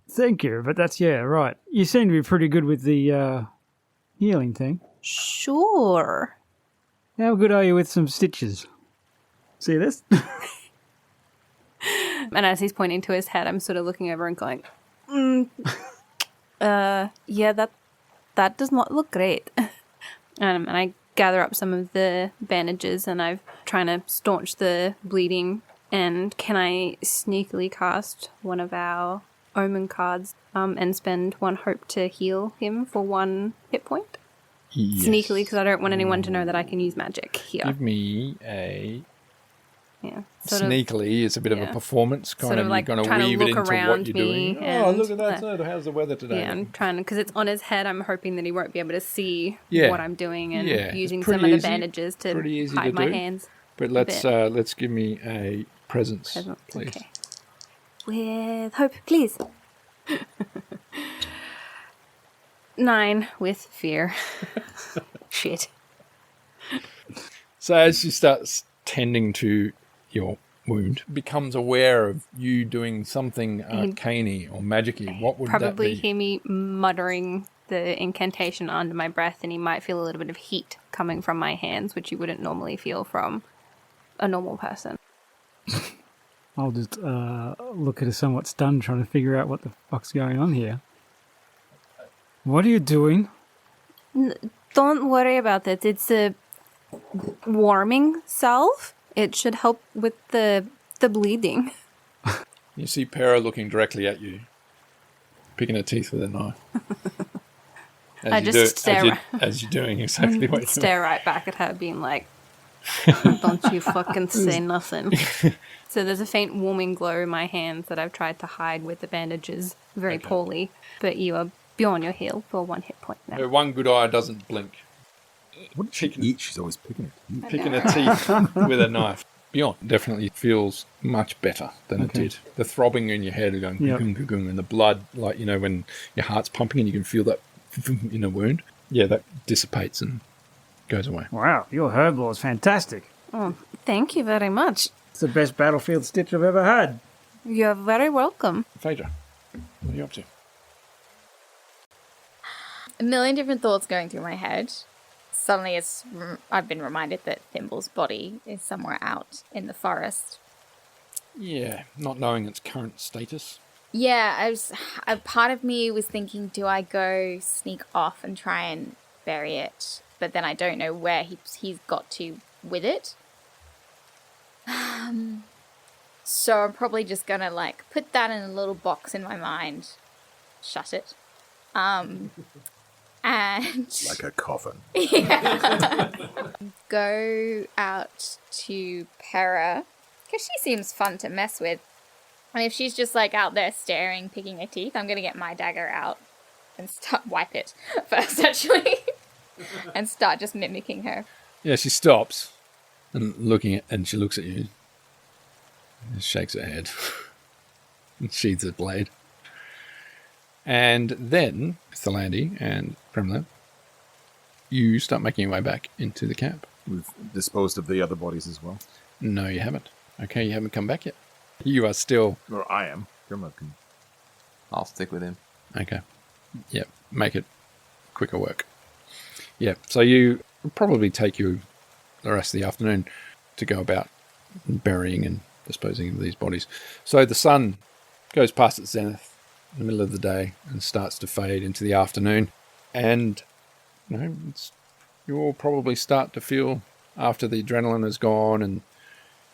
Thank you, but that's, yeah, right. You seem to be pretty good with the healing thing. Sure. How good are you with some stitches? See this? And as he's pointing to his head, I'm sort of looking over and going, yeah, that does not look great. And I gather up some of the bandages and I'm trying to staunch the bleeding. And can I sneakily cast one of our omen cards and spend 1 hope to heal him for 1 hit point? Yes. Sneakily, because I don't want anyone to know that I can use magic here. Give me a... Yeah. Sneakily is a bit of a performance. Sort of like you're going trying to to weave it look into around what you're me doing. Oh, and look at that. let- How's the weather today? Yeah, I'm trying to, because it's on his head, I'm hoping that he won't be able to see Yeah. what I'm doing and Yeah, using it's some of pretty the easy- bandages to pretty easy hide to my do. hands. But bit. let's give me a presence, Present. please. Okay. With hope, please. 9 with fear. Shit. So as she starts tending to your wound, becomes aware of you doing something arcane or magic-y, what would Probably that be? hear me muttering the incantation under my breath, and he might feel a little bit of heat coming from my hands, which you wouldn't normally feel from a normal person. I'll just look at her somewhat stunned, trying to figure out what the fuck's going on here. What are you doing? Don't worry about it. It's a warming salve. It should help with the bleeding. You see Para looking directly at you, picking her teeth with a knife. I just stare. As you're doing exactly what you're doing. Stare right back at her, being like, "Don't you fucking say nothing." So there's a faint warming glow in my hands that I've tried to hide with the bandages very poorly. But you are beyond your heal for 1 hit point now. Her one good eye doesn't blink. What did she eat? She's always picking it. Picking her teeth with a knife. Beyond definitely feels much better than it did. The throbbing in your head going Yep. gung, gung, gung, and the blood, like, you know, when your heart's pumping and you can feel that in a wound. Yeah, that dissipates and goes away. Wow, your herb law is fantastic. Oh, thank you very much. It's the best battlefield stitch I've ever had. You're very welcome. Faedra, what are you up to? A million different thoughts going through my head. Suddenly I've been reminded that Thimble's body is somewhere out in the forest. Yeah, not knowing its current status. Yeah, a part of me was thinking, do I go sneak off and try and bury it, but then I don't know where he's got to with it. So I'm probably just gonna like put that in a little box in my mind, shut it, and Like a coffin. go out to Pera, because she seems fun to mess with. And if she's just like out there staring, picking her teeth, I'm gonna get my dagger out and wipe it first, actually, and start just mimicking her. Yeah, she stops and she looks at you and shakes her head and sheathes her blade. And then, Thalandi and Kremlin, you start making your way back into the camp. We've disposed of the other bodies as well. No, you haven't. Okay, you haven't come back yet. You are still... Or I am. Grimlock can... I'll stick with him. Okay. Yeah, make it quicker work. Yeah, so you probably take you the rest of the afternoon to go about burying and disposing of these bodies. So the sun goes past its zenith in the middle of the day and starts to fade into the afternoon. And you'll probably start to feel, after the adrenaline is gone and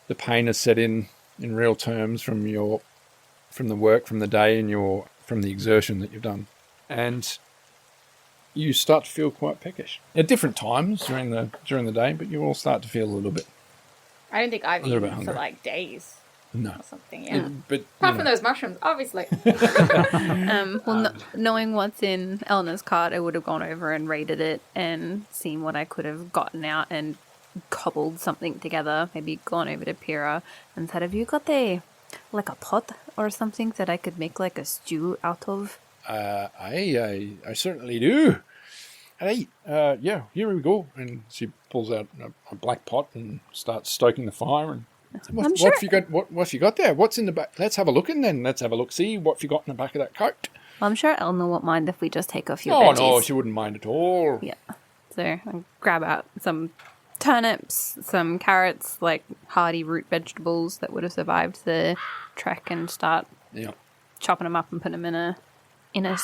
the pain has set in real terms from the work, from the day, and from the exertion that you've done. And you start to feel quite peckish at different times during the day, but you all start to feel a little bit. I don't think I've A little eaten bit for hungry. like days No. or something, yeah. But Apart from those mushrooms, obviously. Knowing what's in Elna's cart, I would have gone over and raided it and seen what I could have gotten out and cobbled something together. Maybe gone over to Pyrrha and said, "Have you got a pot or something that I could make like a stew out of?" I certainly do. Hey, yeah, here we go. And she pulls out a black pot and starts stoking the fire. And what have you got? What's you got there? What's in the back? Let's have a look in then. Let's have a look. See what you got in the back of that coat. Well, I'm sure Elna won't mind if we just take a few Oh veggies. no, she wouldn't mind at all. Yeah. So I grab out some turnips, some carrots, like hardy root vegetables that would have survived the trek, and start chopping them up and putting them in a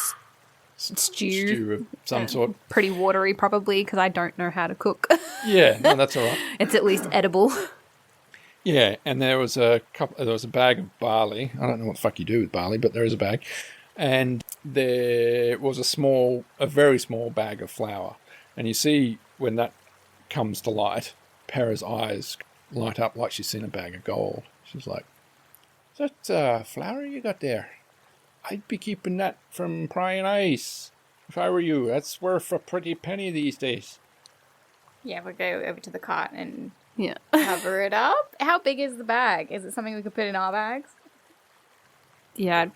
stew of some sort. Pretty watery, probably, because I don't know how to cook. Yeah, no, that's all right. It's at least edible. Yeah, and there was a bag of barley. I don't know what the fuck you do with barley, but there is a bag. And there was a very small bag of flour. And you see when that comes to light, Pera's eyes light up like she's seen a bag of gold. She's like, "Is that flour you got there? I'd be keeping that from prying eyes if I were you. That's worth a pretty penny these days." Yeah, we'll go over to the cart and Yeah. cover it up. How big is the bag? Is it something we could put in our bags? Yeah.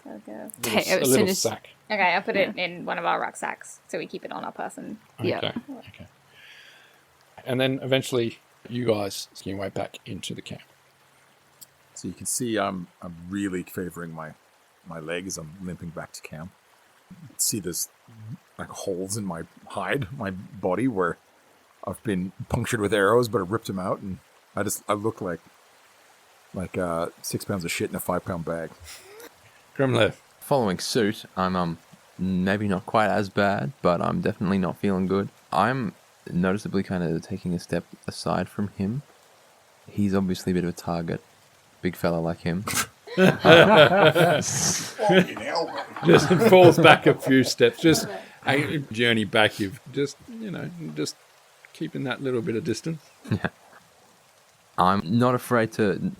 Okay. A little sack. Okay, I'll put it in one of our rucksacks so we keep it on our person. Yeah. Okay. And then eventually you guys skin your way back into the camp. So you can see I'm really favoring my leg as I'm limping back to camp. See this like holes in my hide, my body, where I've been punctured with arrows, but I ripped them out, and I look like 6 pounds of shit in a 5 pound bag. Grimlev. Following suit, I'm maybe not quite as bad, but I'm definitely not feeling good. I'm noticeably kind of taking a step aside from him. He's obviously a bit of a target. Big fella like him. Just falls back a few steps. Just a journey back. You've just keeping that little bit of distance. Yeah. I'm not afraid to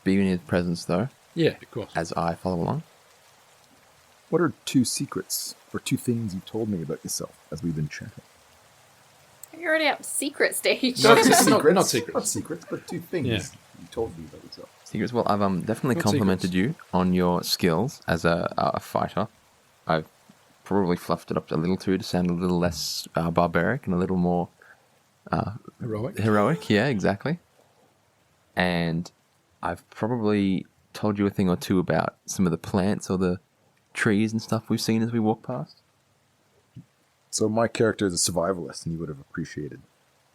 be in his presence, though, Yeah, of course. as I follow along. What are 2 secrets or 2 things you've told me about yourself as we've been chatting? You're already up secret stage. Not secrets. not secrets. Not secrets, but 2 things you told me about yourself. Secrets? Well, I've definitely What complimented secrets? you on your skills as a fighter. I've probably fluffed it up a little too to sound a little less barbaric and a little more Heroic. Yeah, exactly. And I've probably told you a thing or two about some of the plants or the trees and stuff we've seen as we walk past. So my character is a survivalist, and you would have appreciated.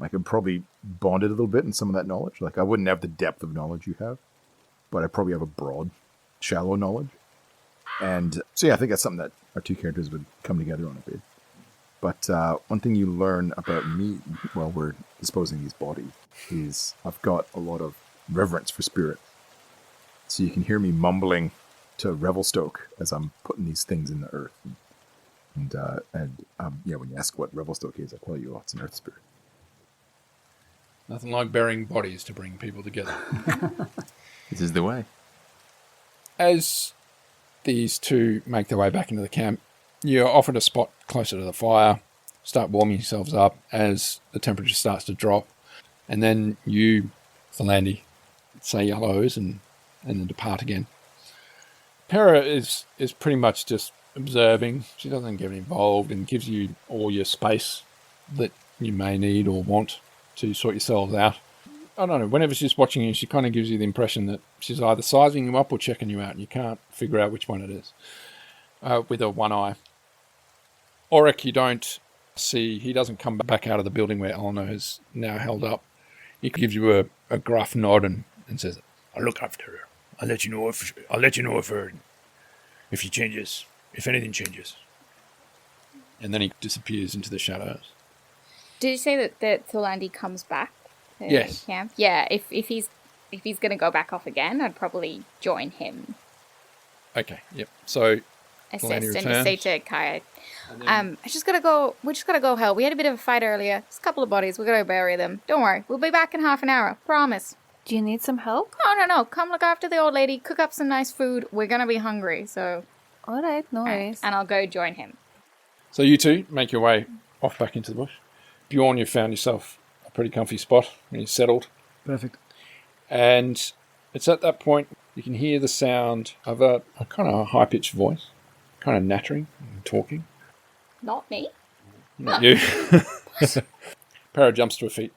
I could probably bond it a little bit in some of that knowledge. Like, I wouldn't have the depth of knowledge you have, but I probably have a broad, shallow knowledge. And so, yeah, I think that's something that our 2 characters would come together on a bit. But one thing you learn about me while we're disposing these bodies is I've got a lot of reverence for spirit. So you can hear me mumbling to Revelstoke as I'm putting these things in the earth. And when you ask what Revelstoke is, I tell you, it's an earth spirit. Nothing like burying bodies to bring people together. This is the way. As these two make their way back into the camp, you're offered a spot closer to the fire, start warming yourselves up as the temperature starts to drop, and then you, Philandy, say hellos and then depart again. Para is pretty much just observing. She doesn't get involved and gives you all your space that you may need or want to sort yourselves out. I don't know, whenever she's watching you, she kind of gives you the impression that she's either sizing you up or checking you out, and you can't figure out which one it is with her one eye. Auric, you don't see, he doesn't come back out of the building where Elna has now held up. He gives you a gruff nod and says, "I'll look after her. I'll let you know if she changes, if anything changes." And then he disappears into the shadows. Did you say that Philandy comes back to Yes. camp? Yeah, if he's going to go back off again, I'd probably join him. Okay, yep. So Assist Philandy and just returns. say to Kaya, we just gotta go help. We had a bit of a fight earlier. Just a couple of bodies. We gotta bury them. Don't worry. We'll be back in half an hour. Promise. Do you need some help? No. Come look after the old lady. Cook up some nice food. We're gonna be hungry, so... All right, no worries. And I'll go join him. So you two make your way off back into the bush. Bjorn, you've found yourself a pretty comfy spot when you're settled. Perfect. And it's at that point you can hear the sound of a kind of high-pitched voice, kind of nattering and talking. Not me. Not you. Para jumps to her feet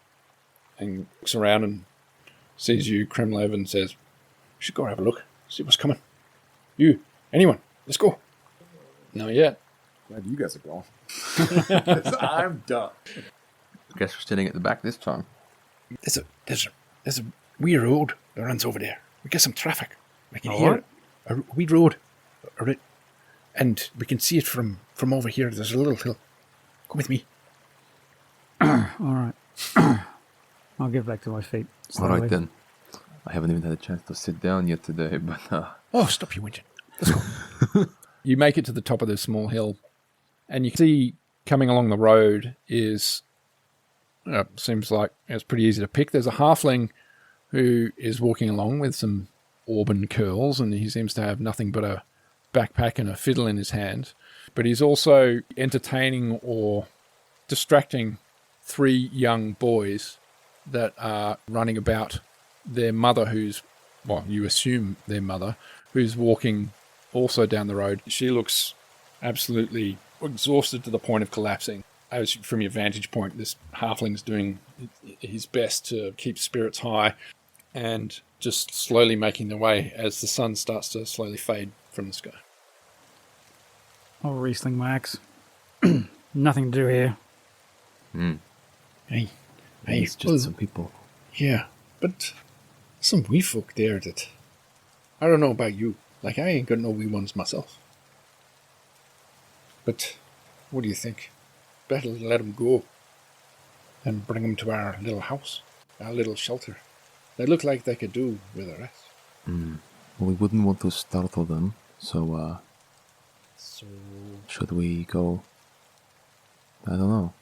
and looks around and sees you, Kremlev, and says, "We should go have a look, see what's coming. You, anyone, let's go." Not yet. Glad you guys are gone. I'm done. Guess we're sitting at the back this time. There's a wee road that runs over there. We get some traffic. We can hear it. A wee road. And we can see it from over here. There's a little hill. Come with me. All right. I'll get back to my feet. All right then. I haven't even had a chance to sit down yet today, but Oh, stop your whinging. Let's go. You make it to the top of this small hill, and you see coming along the road is, seems like it's pretty easy to pick. There's a halfling who is walking along with some auburn curls, and he seems to have nothing but a backpack and a fiddle in his hand. But he's also entertaining or distracting 3 young boys that are running about their mother, you assume their mother, who's walking also down the road. She looks absolutely exhausted to the point of collapsing. As from your vantage point, this halfling's doing his best to keep spirits high and just slowly making their way as the sun starts to slowly fade from the sky. I'll re-sling my axe. Nothing to do here. Hey, it's just some people. Yeah, but some wee folk there that... I don't know about you. Like, I ain't got no wee ones myself. But what do you think? Better let them go and bring them to our little house, our little shelter. They look like they could do with a rest. Well, we wouldn't want to startle them, so should we go? I don't know.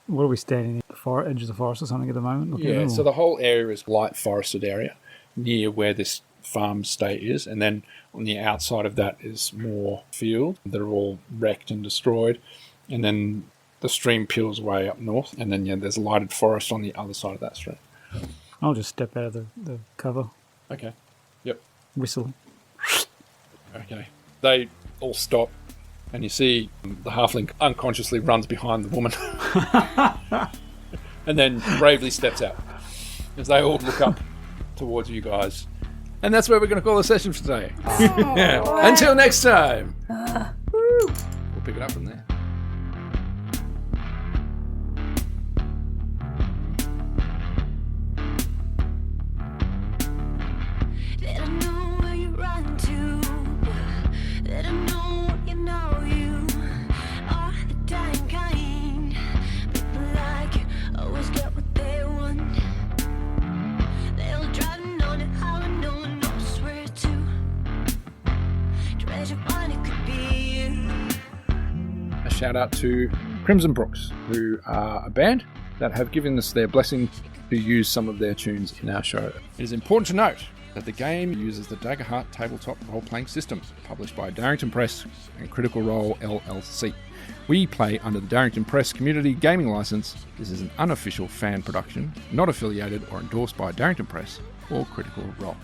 What are we standing at the edge of the forest or something at the moment? looking at Yeah, them, so or- the whole area is light forested area near where this farm stay is, and then on the outside of that is more field that are all wrecked and destroyed, and then the stream peels away up north, and then there's lighted forest on the other side of that stream. I'll just step out of the cover, Okay. Yep. whistle. Okay. They all stop, and you see the halfling unconsciously runs behind the woman, and then bravely steps out as they all look up towards you guys. And that's where we're going to call the session for today. Until next time. We'll pick it up from there. Let her know where you run to. Let her know what you know. You are the dying kind. shout out to Crimson Brooks, who are a band that have given us their blessing to use some of their tunes in our show. It is important to note that the game uses the Daggerheart tabletop role-playing system, published by Darrington Press and Critical Role LLC. We play under the Darrington Press Community Gaming License. This is an unofficial fan production, not affiliated or endorsed by Darrington Press or Critical Role.